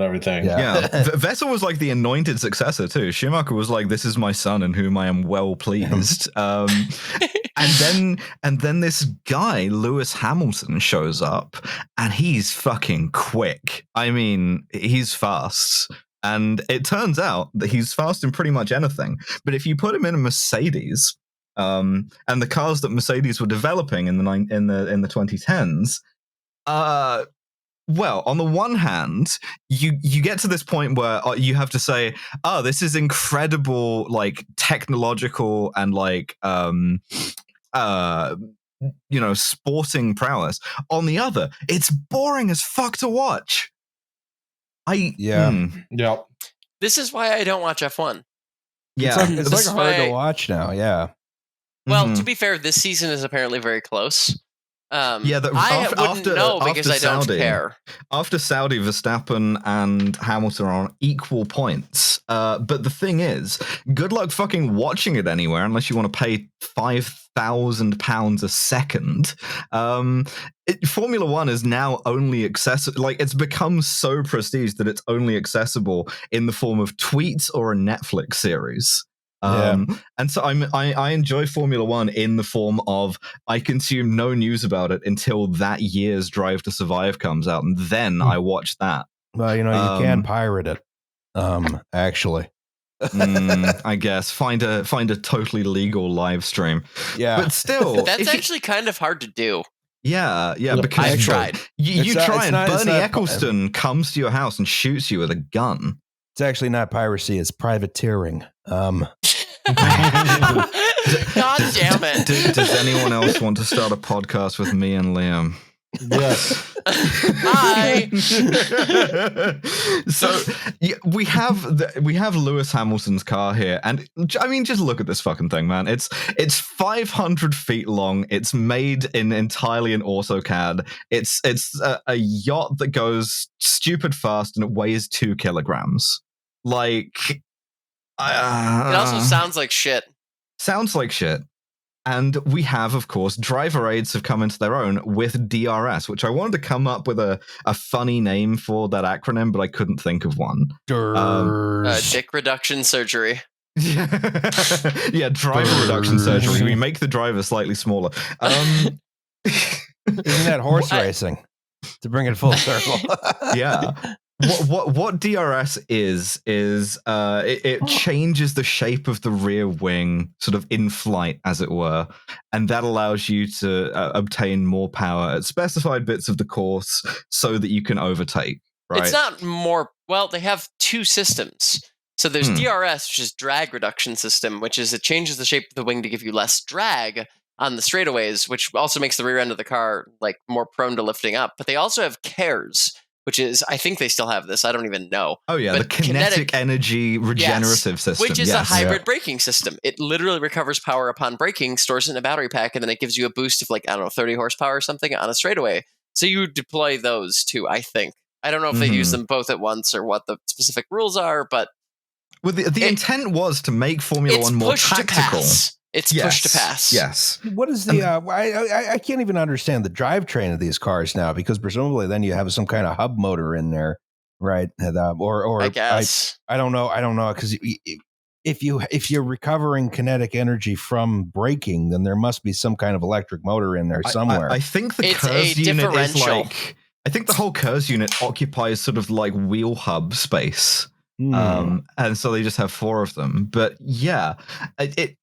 everything. Yeah. Vettel was like the anointed successor too. Schumacher was like, this is my son in whom I am well pleased. And then this guy, Lewis Hamilton, shows up and he's fucking quick. I mean, he's fast. And it turns out that he's fast in pretty much anything. But if you put him in a Mercedes, and the cars that Mercedes were developing in the 2010s, well, on the one hand, you get to this point where you have to say, "Oh, this is incredible, like technological and like sporting prowess." On the other, it's boring as fuck to watch. This is why I don't watch F1. Yeah, it's like hard to watch now. Yeah. Well, to be fair, this season is apparently very close. I wouldn't know because I don't care. After Saudi, Verstappen and Hamilton are on equal points. But the thing is, good luck fucking watching it anywhere unless you want to pay £5,000 a second. Formula One is now only accessible. Like, it's become so prestige that it's only accessible in the form of tweets or a Netflix series. And so I enjoy Formula One in the form of I consume no news about it until that year's Drive to Survive comes out, and then I watch that. Well, you can pirate it. Actually, I guess find a totally legal live stream. Yeah, but still, that's actually kind of hard to do. Yeah, because I've tried. You try, and Bernie Ecclestone comes to your house and shoots you with a gun. It's actually not piracy; it's privateering. God damn it! Does anyone else want to start a podcast with me and Liam? Yes. Hi. So we have Lewis Hamilton's car here, and I mean, just look at this fucking thing, man. It's 500 feet long. It's made entirely in AutoCAD. It's a yacht that goes stupid fast, and it weighs 2 kilograms. Like, it also sounds like shit. Sounds like shit. And we have, of course, driver aids have come into their own with DRS, which I wanted to come up with a funny name for that acronym, but I couldn't think of one. Dick reduction surgery. Yeah, driver reduction surgery. We make the driver slightly smaller. Isn't that horse racing? To bring it full circle. Yeah. What DRS is it changes the shape of the rear wing, sort of in flight, as it were, and that allows you to obtain more power at specified bits of the course so that you can overtake. Right? It's not more. Well, they have 2 systems. So there's DRS, which is drag reduction system, which is it changes the shape of the wing to give you less drag on the straightaways, which also makes the rear end of the car like more prone to lifting up. But they also have CARES, which is, I think they still have this. I don't even know. Oh yeah, but the kinetic energy regenerative system, which is a hybrid braking system. It literally recovers power upon braking, stores it in a battery pack, and then it gives you a boost of like, I don't know, 30 horsepower or something on a straightaway. So you deploy those too, I think. I don't know if they use them both at once or what the specific rules are, but well, the intent was to make Formula One more tactical. It's push to pass. Yes. What is the? I can't even understand the drivetrain of these cars now, because presumably then you have some kind of hub motor in there, right? Or I guess I don't know because if you're recovering kinetic energy from braking, then there must be some kind of electric motor in there somewhere. I think the KERS unit is like. I think the whole KERS unit occupies sort of like wheel hub space. And so they just have 4 of them. But yeah,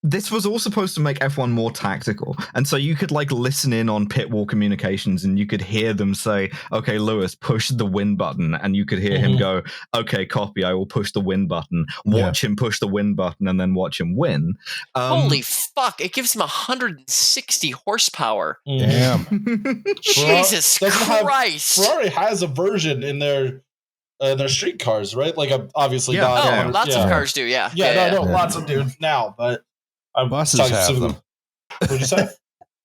this was all supposed to make F1 more tactical. And so you could like listen in on pit wall communications and you could hear them say, okay, Lewis, push the win button. And you could hear him go, okay, copy, I will push the win button. Watch him push the win button and then watch him win. Holy fuck, it gives him 160 horsepower. Damn. Jesus Christ. Ferrari has a version in their street cars, right? Like, obviously, lots of cars do, lots of do now, but buses have them. What'd you say?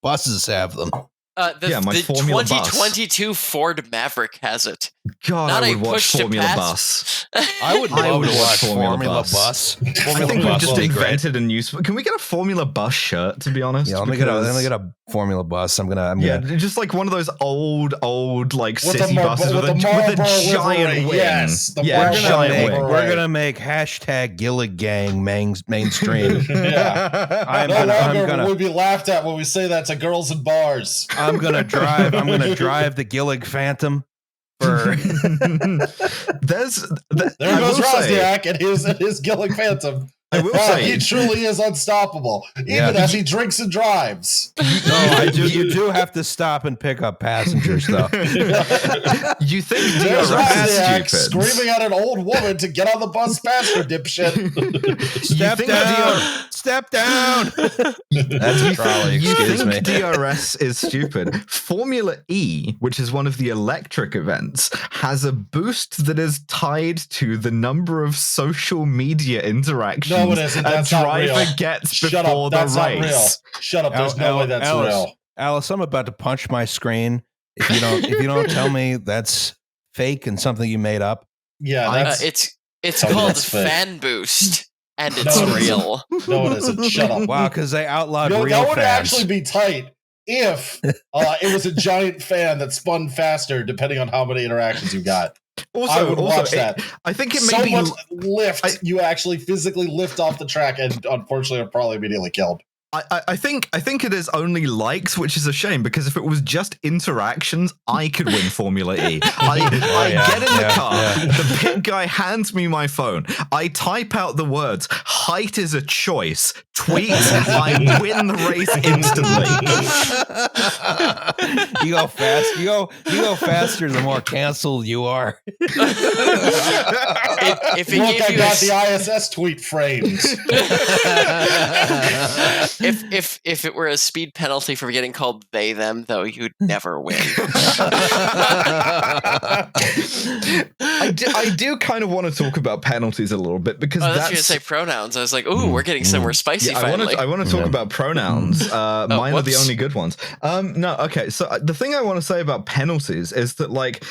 Buses have them. The 2022 Ford Maverick has it. God, I would watch Formula Bus. I would love to watch Formula Bus. I think we've just invented a new. Can we get a Formula Bus shirt? To be honest, yeah, let me get a Formula Bus. I'm gonna just like one of those old like city buses with a giant wing. Yes, we're gonna make hashtag Gilligang mainstream. We'll be laughed at when we say that to girls in bars. I'm gonna drive the Gillig Phantom. There goes Rosniak and his Gillig Phantom. I will say he truly is unstoppable, even as he drinks and drives. You do have to stop and pick up passengers, though. You think there's Rosniak screaming at an old woman to get on the bus faster, dipshit. Step down. That's a trolley. Excuse me. DRS is stupid. Formula E, which is one of the electric events, has a boost that is tied to the number of social media interactions a driver gets before the race. Shut up! There's no way that's real. Alice, I'm about to punch my screen. If you don't tell me that's fake and something you made up. Yeah, it's called Fan Boost. And it's real. No, it isn't. Shut up. Wow, because they outlawed real that would fans. actually be tight if it was a giant fan that spun faster depending on how many interactions you got. I would watch that. I think it so may much lift you actually physically lift off the track, and unfortunately, are probably immediately killed. I think it is only likes, which is a shame, because if it was just interactions, I could win Formula E. I get in the car, the pit guy hands me my phone, I type out the words, height is a choice, tweet, I win the race instantly. You go fast. You go faster the more canceled you are. I got the ISS tweet framed. If it were a speed penalty for getting called they them, though, you'd never win. I do kind of want to talk about penalties a little bit, because that's going to say pronouns. I was like, ooh, we're getting somewhere spicy. Finally, I want to talk about pronouns. Mine are the only good ones. No, okay. So the thing I want to say about penalties is that, like,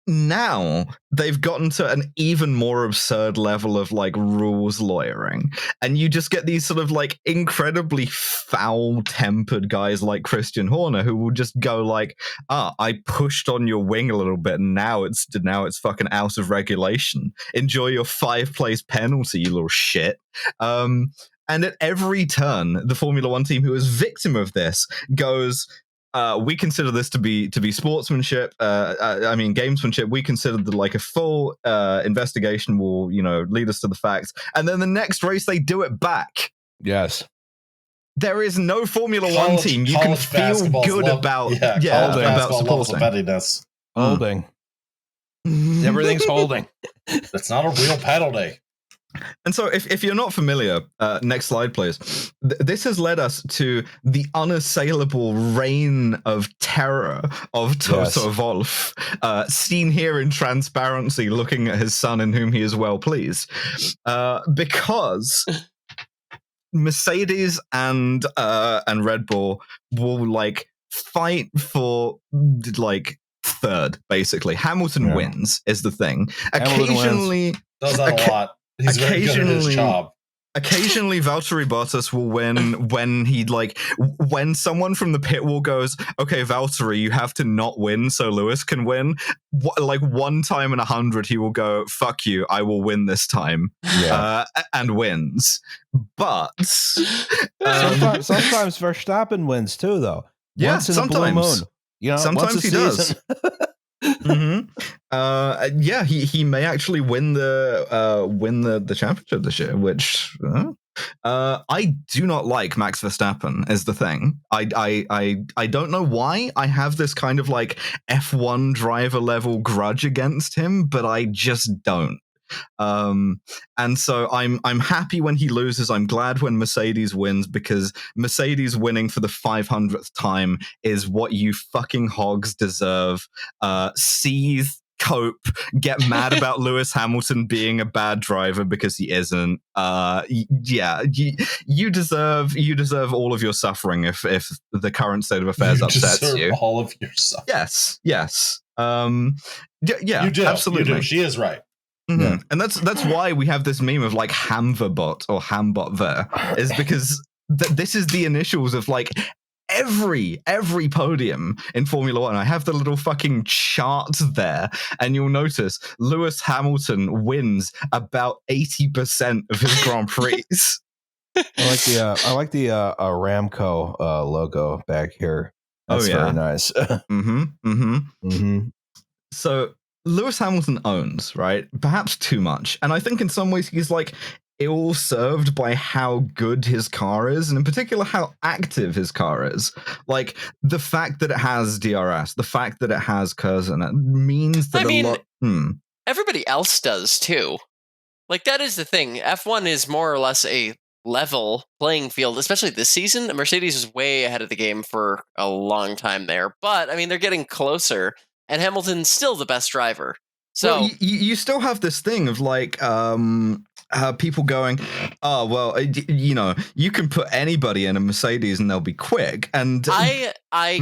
now they've gotten to an even more absurd level of like rules lawyering, and you just get these sort of like incredibly foul-tempered guys like Christian Horner who will just go like, I pushed on your wing a little bit and now it's fucking out of regulation. Enjoy your 5-place penalty, you little shit. And at every turn, the Formula One team who is victim of this goes, we consider this to be sportsmanship. Gamesmanship. We consider that like a full investigation will, lead us to the facts. And then the next race they do it back. Yes. There is no Formula One team you can feel good about. About supporting. Holding. Everything's holding. That's not a real penalty. And so, if you're not familiar, next slide, please. This has led us to the unassailable reign of terror of Toto Wolff, seen here in transparency, looking at his son in whom he is well pleased. Because Mercedes and Red Bull will like fight for like third, basically. Hamilton wins is the thing. Occasionally does that a lot. He's very good at his job. Occasionally, Valtteri Bottas will win when someone from the pit wall goes, "Okay, Valtteri, you have to not win so Lewis can win." Like one time in 100, he will go, "Fuck you, I will win this time," and wins. But sometimes Verstappen wins too, though. Yeah, once in sometimes. A blue moon. You know, sometimes he does. He may actually win the championship this year, which I do not like Max Verstappen is the thing. I don't know why I have this kind of like F1 driver level grudge against him, but I just don't. And so I'm happy when he loses. I'm glad when Mercedes wins, because Mercedes winning for the 500th time is what you fucking hogs deserve. Seethe, cope, get mad about Lewis Hamilton being a bad driver because he isn't. You deserve all of your suffering if the current state of affairs upsets you. All of your suffering. Yes. You do. Absolutely. You do. She is right. Mm-hmm. Yeah. And that's why we have this meme of like Hamverbot or Hambot there, is because this is the initials of like every podium in Formula One. I have the little fucking chart there, and you'll notice Lewis Hamilton wins about 80% of his Grand Prix. I like the Aramco logo back here. That's very nice. So Lewis Hamilton owns, right? Perhaps too much. And I think in some ways he's like ill-served by how good his car is, and in particular how active his car is. Like the fact that it has DRS, the fact that it has Curzon, it means that everybody else does too. Like that is the thing. F1 is more or less a level playing field, especially this season. Mercedes is way ahead of the game for a long time there. But I mean, they're getting closer. And Hamilton's still the best driver. So you still have this thing of like people going, "Oh, well, you can put anybody in a Mercedes and they'll be quick." And I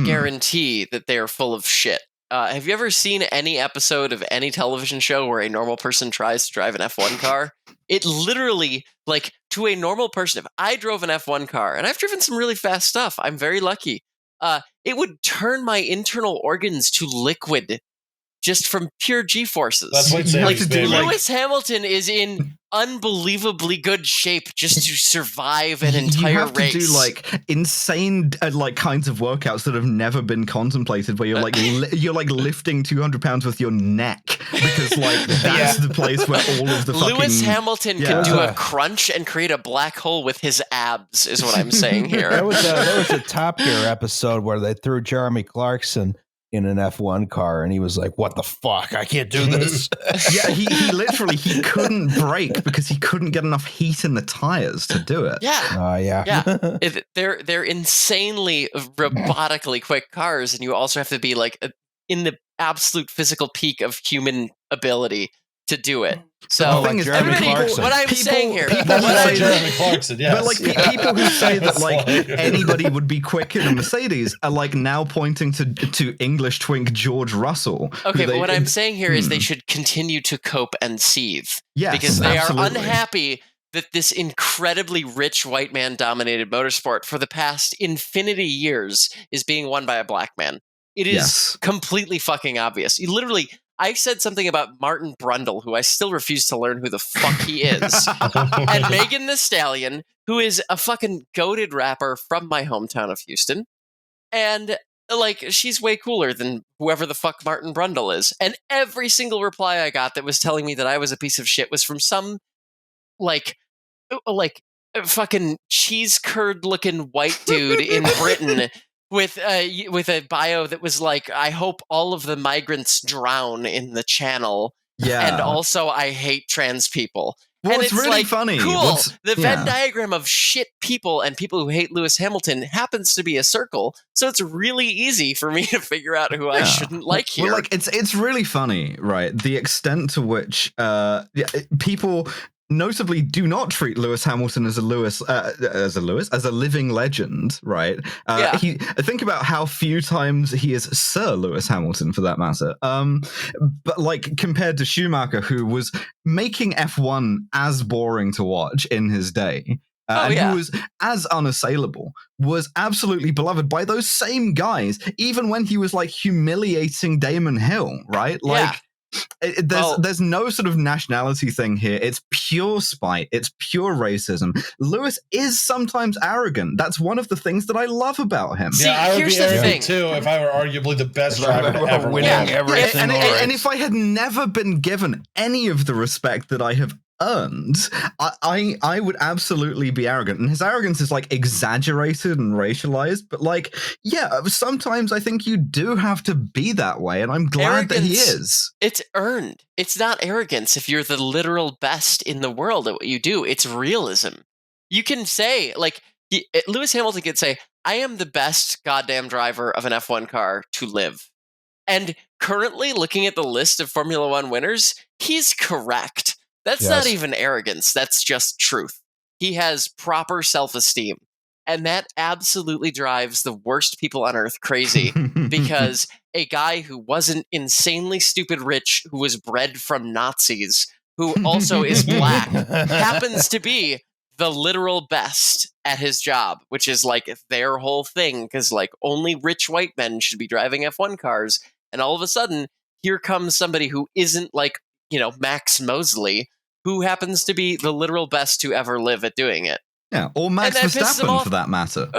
guarantee that they are full of shit. Have you ever seen any episode of any television show where a normal person tries to drive an F1 car? It literally, like, to a normal person, if I drove an F1 car, and I've driven some really fast stuff, I'm very lucky. It would turn my internal organs to liquid just from pure G-forces. That's what Lewis Hamilton is in unbelievably good shape just to survive an entire you have race. To do like insane like kinds of workouts that have never been contemplated, where you're like you're like lifting 200 pounds with your neck, because like that's the place where all of the Lewis Hamilton could do a crunch and create a black hole with his abs, is what I'm saying here. There was a Top Gear episode where they threw Jeremy Clarkson in an F1 car, and he was like, "What the fuck? I can't do this." Yeah, he literally he couldn't brake because he couldn't get enough heat in the tires to do it. Yeah. They're insanely robotically quick cars, and you also have to be like in the absolute physical peak of human ability to do it. So the thing is, what I'm saying here, Jeremy Clarkson, yes. But like people who say that like anybody would be quick in a Mercedes are like now pointing to English twink George Russell. Okay, but what I'm saying here is they should continue to cope and seethe. Yes, because they absolutely. are unhappy that this incredibly rich white man dominated motorsport for the past infinity years is being won by a black man. It is completely fucking obvious. You literally, I said something about Martin Brundle, who I still refuse to learn who the fuck he is, and Megan Thee Stallion, who is a fucking goated rapper from my hometown of Houston, and like she's way cooler than whoever the fuck Martin Brundle is. And every single reply I got that was telling me that I was a piece of shit was from some like fucking cheese curd looking white dude in Britain. With a bio that was like, I hope all of the migrants drown in the channel. Yeah. And also, I hate trans people. Well, and it's really like, funny. Cool. The Venn diagram of shit people and people who hate Lewis Hamilton happens to be a circle, so it's really easy for me to figure out who I shouldn't like here. Well, like it's really funny, right? The extent to which people notably do not treat Lewis Hamilton as a living legend, right? Think about how few times he is Sir Lewis Hamilton, for that matter. But like compared to Schumacher, who was making F1 as boring to watch in his day. Who was as unassailable, was absolutely beloved by those same guys, even when he was like humiliating Damon Hill, right? Like, there's no sort of nationality thing here. It's pure spite. It's pure racism. Lewis is sometimes arrogant. That's one of the things that I love about him. See, I would be arrogant too if I were arguably the best driver to ever win. And if I had never been given any of the respect that I have earned, I would absolutely be arrogant. And his arrogance is like exaggerated and racialized, but like, sometimes I think you do have to be that way, and I'm glad that he is. It's earned. It's not arrogance if you're the literal best in the world at what you do. It's realism. You can say, like, Lewis Hamilton could say, I am the best goddamn driver of an F1 car to live. And currently, looking at the list of Formula One winners, he's correct. That's not even arrogance. That's just truth. He has proper self-esteem. And that absolutely drives the worst people on earth crazy, because a guy who wasn't insanely stupid rich, who was bred from Nazis, who also is black, happens to be the literal best at his job, which is like their whole thing, because like only rich white men should be driving F1 cars. And all of a sudden, here comes somebody who isn't like, Max Mosley, who happens to be the literal best to ever live at doing it. Yeah, or Max Verstappen, for that matter.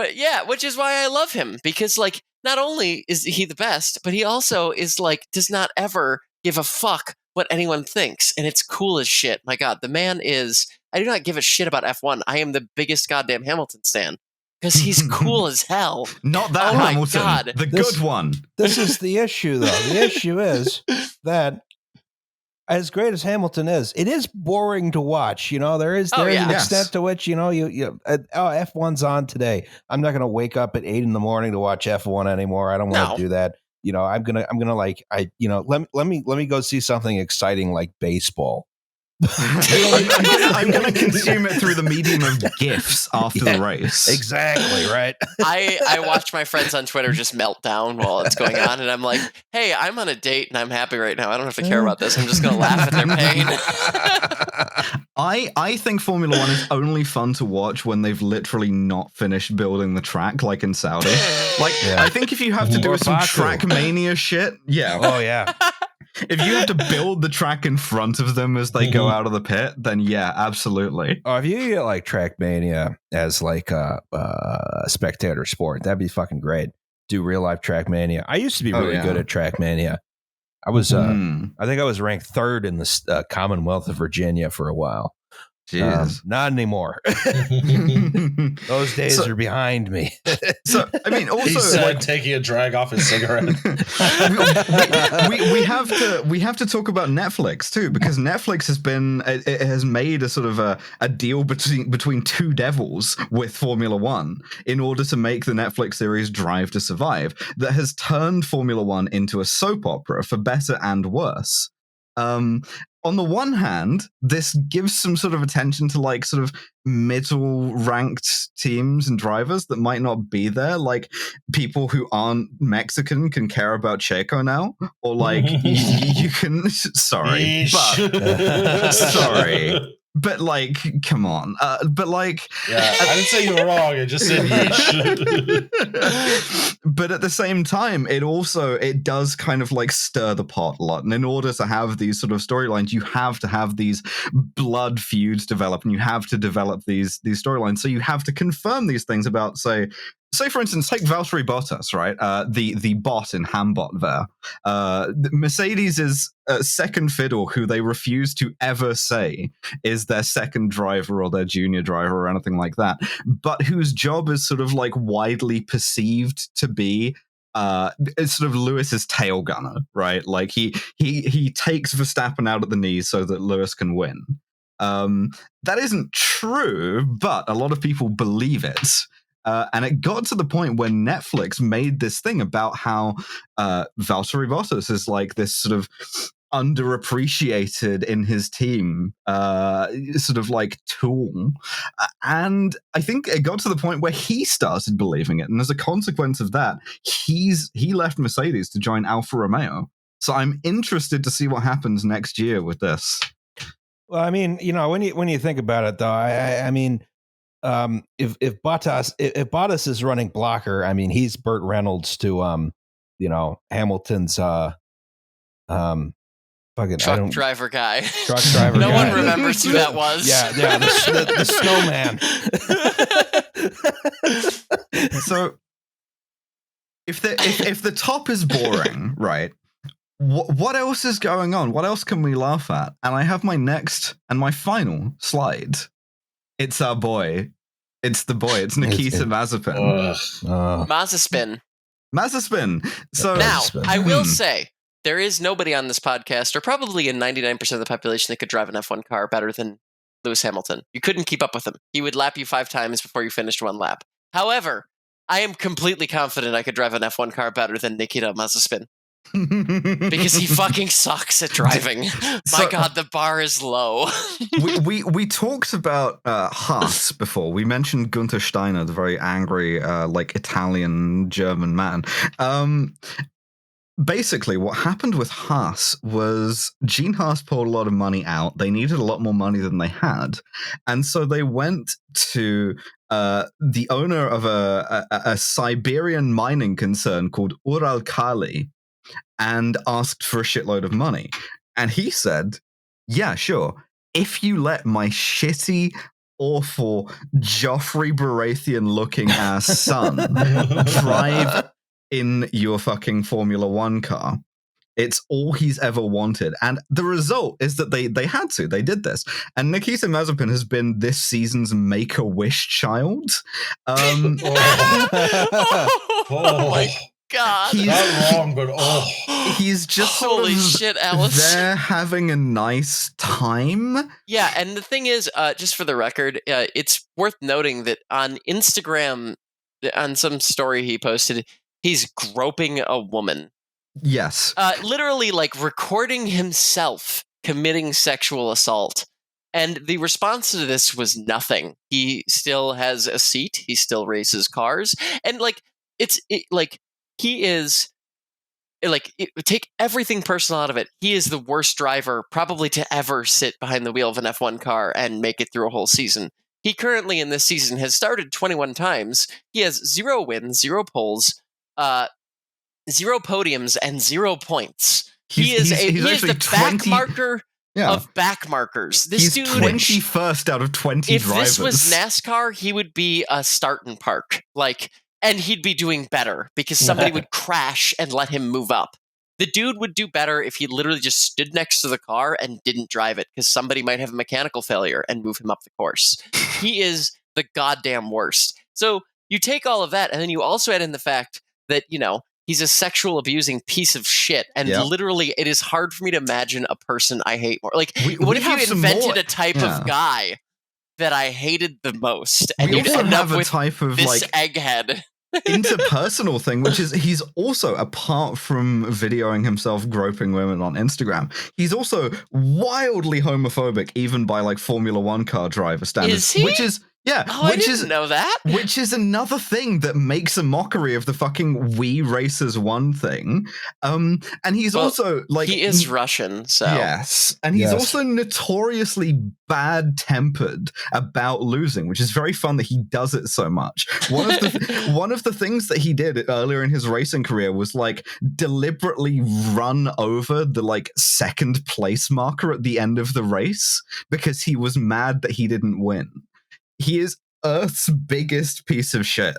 Which is why I love him, because, like, not only is he the best, but he also is, like, does not ever give a fuck what anyone thinks, and it's cool as shit. My God, the man is... I do not give a shit about F1. I am the biggest goddamn Hamilton stan, because he's cool as hell. Not that Hamilton, my God. The good one. This is the issue, though. The issue is that as great as Hamilton is, it is boring to watch. There is an extent to which F1's on today. I'm not going to wake up at 8 a.m. to watch F1 anymore. I don't want to do that. I'm gonna like let me go see something exciting like baseball. I'm going to consume it through the medium of GIFs after the race. Exactly, right? I watch my friends on Twitter just melt down while it's going on, and I'm like, hey, I'm on a date and I'm happy right now. I don't have to care about this. I'm just going to laugh at their pain. I think Formula One is only fun to watch when they've literally not finished building the track, like in Saudi. I think if you have to do some Trackmania shit, if you have to build the track in front of them as they go out of the pit, then absolutely. Oh, if you get like Trackmania as like a spectator sport, that'd be fucking great. Do real life Trackmania. I used to be really good at Trackmania. I was, I think I was ranked third in the Commonwealth of Virginia for a while. Not anymore. Those days are behind me. So I mean, also he said, taking a drag off his cigarette. we have to talk about Netflix too, because Netflix has made a sort of a deal between two devils with Formula One in order to make the Netflix series Drive to Survive, that has turned Formula One into a soap opera for better and worse. On the one hand, this gives some sort of attention to like sort of middle ranked teams and drivers that might not be there. Like people who aren't Mexican can care about Checo now, or like you can. Sorry. But like, come on. But like, I didn't say you were wrong. I just said yeesh. But at the same time, it does kind of like stir the pot a lot. And in order to have these sort of storylines, you have to have these blood feuds develop, and you have to develop these storylines. So you have to confirm these things about, say for instance, take Valtteri Bottas, right? The bot in Hambot there. Mercedes is second fiddle, who they refuse to ever say is their second driver or their junior driver or anything like that, but whose job is sort of like widely perceived to be it's sort of Lewis's tail gunner, right? Like he takes Verstappen out at the knees so that Lewis can win. That isn't true, but a lot of people believe it. And it got to the point where Netflix made this thing about how Valtteri Bottas is like this sort of underappreciated in his team sort of like tool. And I think it got to the point where he started believing it. And as a consequence of that, he left Mercedes to join Alfa Romeo. So I'm interested to see what happens next year with this. Well, I mean, when you think about it, though, I mean, if Bottas is running blocker, I mean, he's Burt Reynolds to Hamilton's truck driver guy. Truck driver. No guy. one remembers who that was. Yeah, the snowman. So if the top is boring, right? What else is going on? What else can we laugh at? And I have my next and my final slide. It's our boy. It's the boy. It's Nikita Mazepin. Mazepin. So now, I will say, there is nobody on this podcast, or probably in 99% of the population, that could drive an F1 car better than Lewis Hamilton. You couldn't keep up with him. He would lap you 5 times before you finished one lap. However, I am completely confident I could drive an F1 car better than Nikita Mazepin. Because he fucking sucks at driving. My God, the bar is low. we talked about Haas before. We mentioned Gunther Steiner, the very angry, like Italian German man. Basically, what happened with Haas was Gene Haas pulled a lot of money out. They needed a lot more money than they had, and so they went to the owner of a Siberian mining concern called Uralkali, and asked for a shitload of money. And he said, yeah, sure. If you let my shitty, awful, Joffrey Baratheon-looking ass son drive in your fucking Formula One car, it's all he's ever wanted. And the result is that they had to. They did this. And Nikita Mazepin has been this season's Make-A-Wish child. Oh my God. Not wrong, but he's just holy shit, Alice. They're having a nice time. Yeah, and the thing is, just for the record, it's worth noting that on Instagram, on some story he posted, he's groping a woman. Yes. Literally, like, recording himself committing sexual assault. And the response to this was nothing. He still has a seat. He still races cars. And, like, he is, like, take everything personal out of it. He is the worst driver probably to ever sit behind the wheel of an F1 car and make it through a whole season. He currently in this season has started 21 times. He has 0 wins, 0 poles, 0 podiums, and 0 points. He is the back marker of back markers. This dude, 21st out of 20 drivers. If this was NASCAR, he would be a start and park. And he'd be doing better because somebody would crash and let him move up. The dude would do better if he literally just stood next to the car and didn't drive it because somebody might have a mechanical failure and move him up the course. He is the goddamn worst. So you take all of that and then you also add in the fact that, he's a sexual abusing piece of shit. And literally it is hard for me to imagine a person I hate more. Like, what if you invented a type of guy that I hated the most, and you end up with type of this egghead interpersonal thing, which is he's also, apart from videoing himself groping women on Instagram, he's also wildly homophobic, even by like Formula One car driver standards. Is he? Which is I didn't know that. Which is another thing that makes a mockery of the fucking We Racers One thing. And he's also like he is Russian, so yes, and he's also notoriously bad-tempered about losing, which is very fun that he does it so much. One of the things that he did earlier in his racing career was like deliberately run over the like 2nd place marker at the end of the race because he was mad that he didn't win. He is Earth's biggest piece of shit.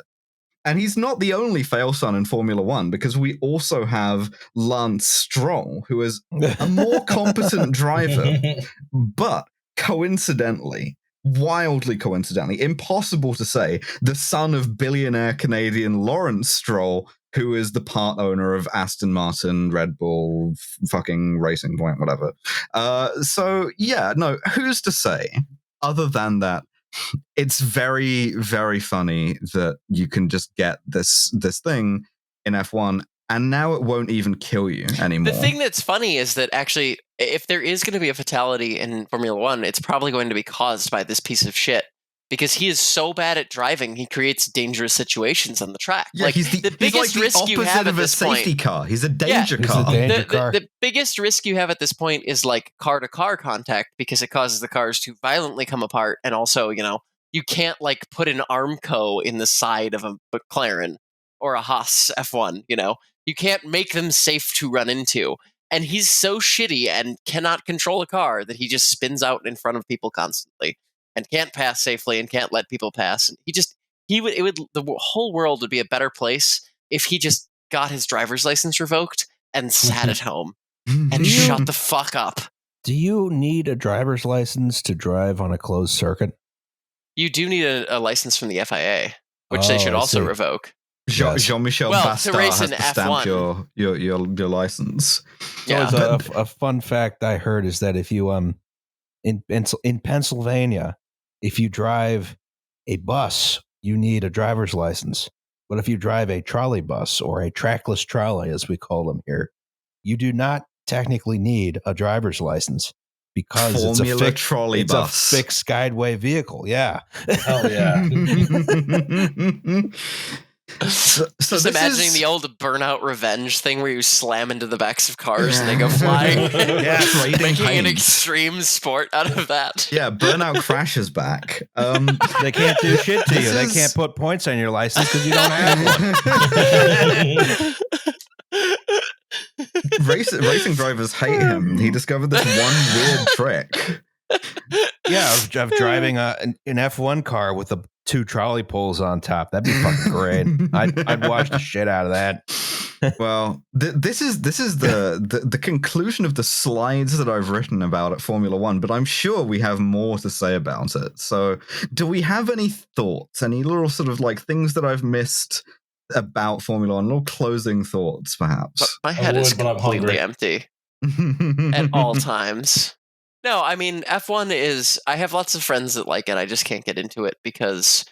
And he's not the only fail son in Formula One, because we also have Lance Stroll, who is a more competent driver, but coincidentally, wildly coincidentally, impossible to say, the son of billionaire Canadian Lawrence Stroll who is the part owner of Aston Martin, Red Bull, fucking Racing Point, whatever. So yeah, no, who's to say? Other than that, it's very, very funny that you can just get this thing in F1, and now it won't even kill you anymore. The thing that's funny is that actually, if there is going to be a fatality in Formula One, it's probably going to be caused by this piece of shit. Because he is so bad at driving, he creates dangerous situations on the track. Yeah, he's the biggest risk you have at this point. Safety car. He's a danger car. The biggest risk you have at this point is like car-to-car contact, because it causes the cars to violently come apart, and also, you can't like put an Armco in the side of a McLaren or a Haas F1. You can't make them safe to run into. And he's so shitty and cannot control a car that he just spins out in front of people constantly. And can't pass safely and can't let people pass. And the whole world would be a better place if he just got his driver's license revoked and sat at home and shut the fuck up. Do you need a driver's license to drive on a closed circuit? You do need a license from the FIA, which they should also revoke. Jean-Michel Bastard has to stamp your license. Yeah. A fun fact I heard is that if you in Pennsylvania, if you drive a bus, you need a driver's license. But if you drive a trolley bus, or a trackless trolley, as we call them here, you do not technically need a driver's license, because it's a fixed guideway vehicle. Yeah. Hell yeah. So just imagining the old Burnout Revenge thing where you slam into the backs of cars and they go flying. Making an extreme sport out of that. Yeah, Burnout Crash is back. They can't do shit to you. They can't put points on your license because you don't have one. Racing drivers hate him. He discovered this one weird trick. Yeah, of driving an F1 car with 2 trolley poles on top. That'd be fucking great. I'd watch the shit out of that. Well, this is the conclusion of the slides that I've written about at Formula One, but I'm sure we have more to say about it. So, do we have any thoughts? Any little sort of like things that I've missed about Formula One? Little closing thoughts, perhaps. But my head is completely empty at all times. No, I mean, F1 is... I have lots of friends that like it. I just can't get into it because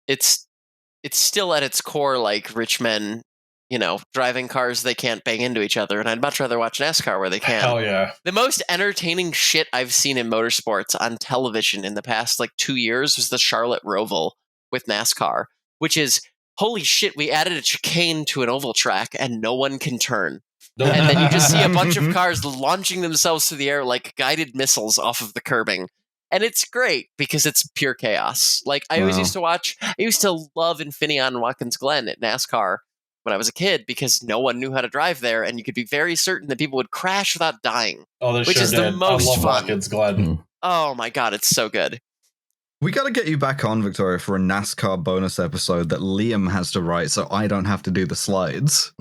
it's still at its core like rich men, driving cars they can't bang into each other. And I'd much rather watch NASCAR where they can. Hell yeah. The most entertaining shit I've seen in motorsports on television in the past 2 years was the Charlotte Roval with NASCAR, which is, holy shit, we added a chicane to an oval track and no one can turn. And then you just see a bunch of cars launching themselves through the air like guided missiles off of the curbing. And it's great because it's pure chaos. I always used to love Infineon and Watkins Glen at NASCAR when I was a kid because no one knew how to drive there, and you could be very certain that people would crash without dying. Oh, which is the most I love fun. Watkins Glen. Oh my god, it's so good. We got to get you back on, Victoria, for a NASCAR bonus episode that Liam has to write, so I don't have to do the slides.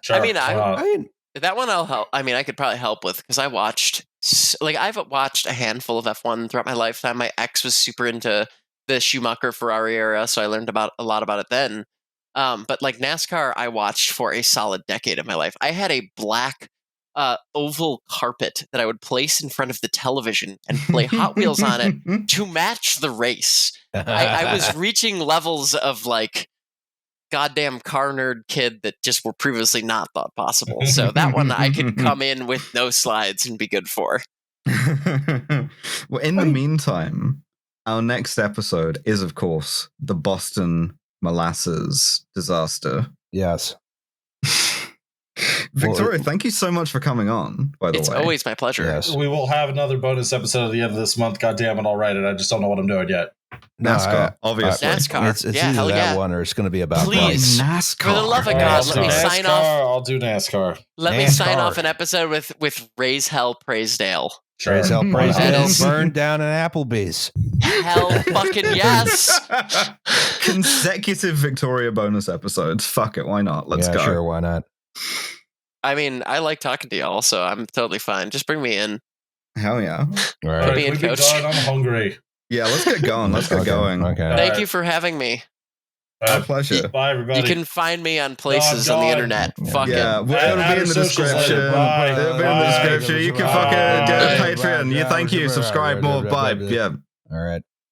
Sure. I mean, that one I'll help. I mean, I could probably help with because I've watched a handful of F1 throughout my lifetime. My ex was super into the Schumacher Ferrari era, so I learned a lot about it then. But NASCAR, I watched for a solid decade of my life. I had a black oval carpet that I would place in front of the television and play Hot Wheels on it to match the race. I was reaching levels of goddamn car nerd kid that just were previously not thought possible. So that one I could come in with no slides and be good for. Well, in the meantime, our next episode is, of course, the Boston molasses disaster. Yes. Victoria, thank you so much for coming on, by the way. It's always my pleasure. Yes. We will have another bonus episode at the end of this month. God damn it, I'll write it. I just don't know what I'm doing yet. NASCAR, obviously. NASCAR. It's either that one or it's going to be about Please. NASCAR. For the love of God, let me sign off. I'll do NASCAR. Let me sign off an episode with Raise Hell, Praise Dale. Sure. Raise Hell, Praise Dale, burned down an Applebee's. Hell fucking yes. Consecutive Victoria bonus episodes. Fuck it, why not? Let's go. Sure, why not? I mean, I like talking to y'all, so I'm totally fine. Just bring me in. Hell yeah. All right. Put me in, coach. I'm hungry. Yeah, let's get going. Let's get going. Okay. Thank you for having me. Our pleasure. Bye, everybody. You can find me on places on the internet. Fuck it. It'll be in the description. It'll be in the description. You can fucking do Patreon. Thank you. Subscribe more. Bye. Yeah. All right.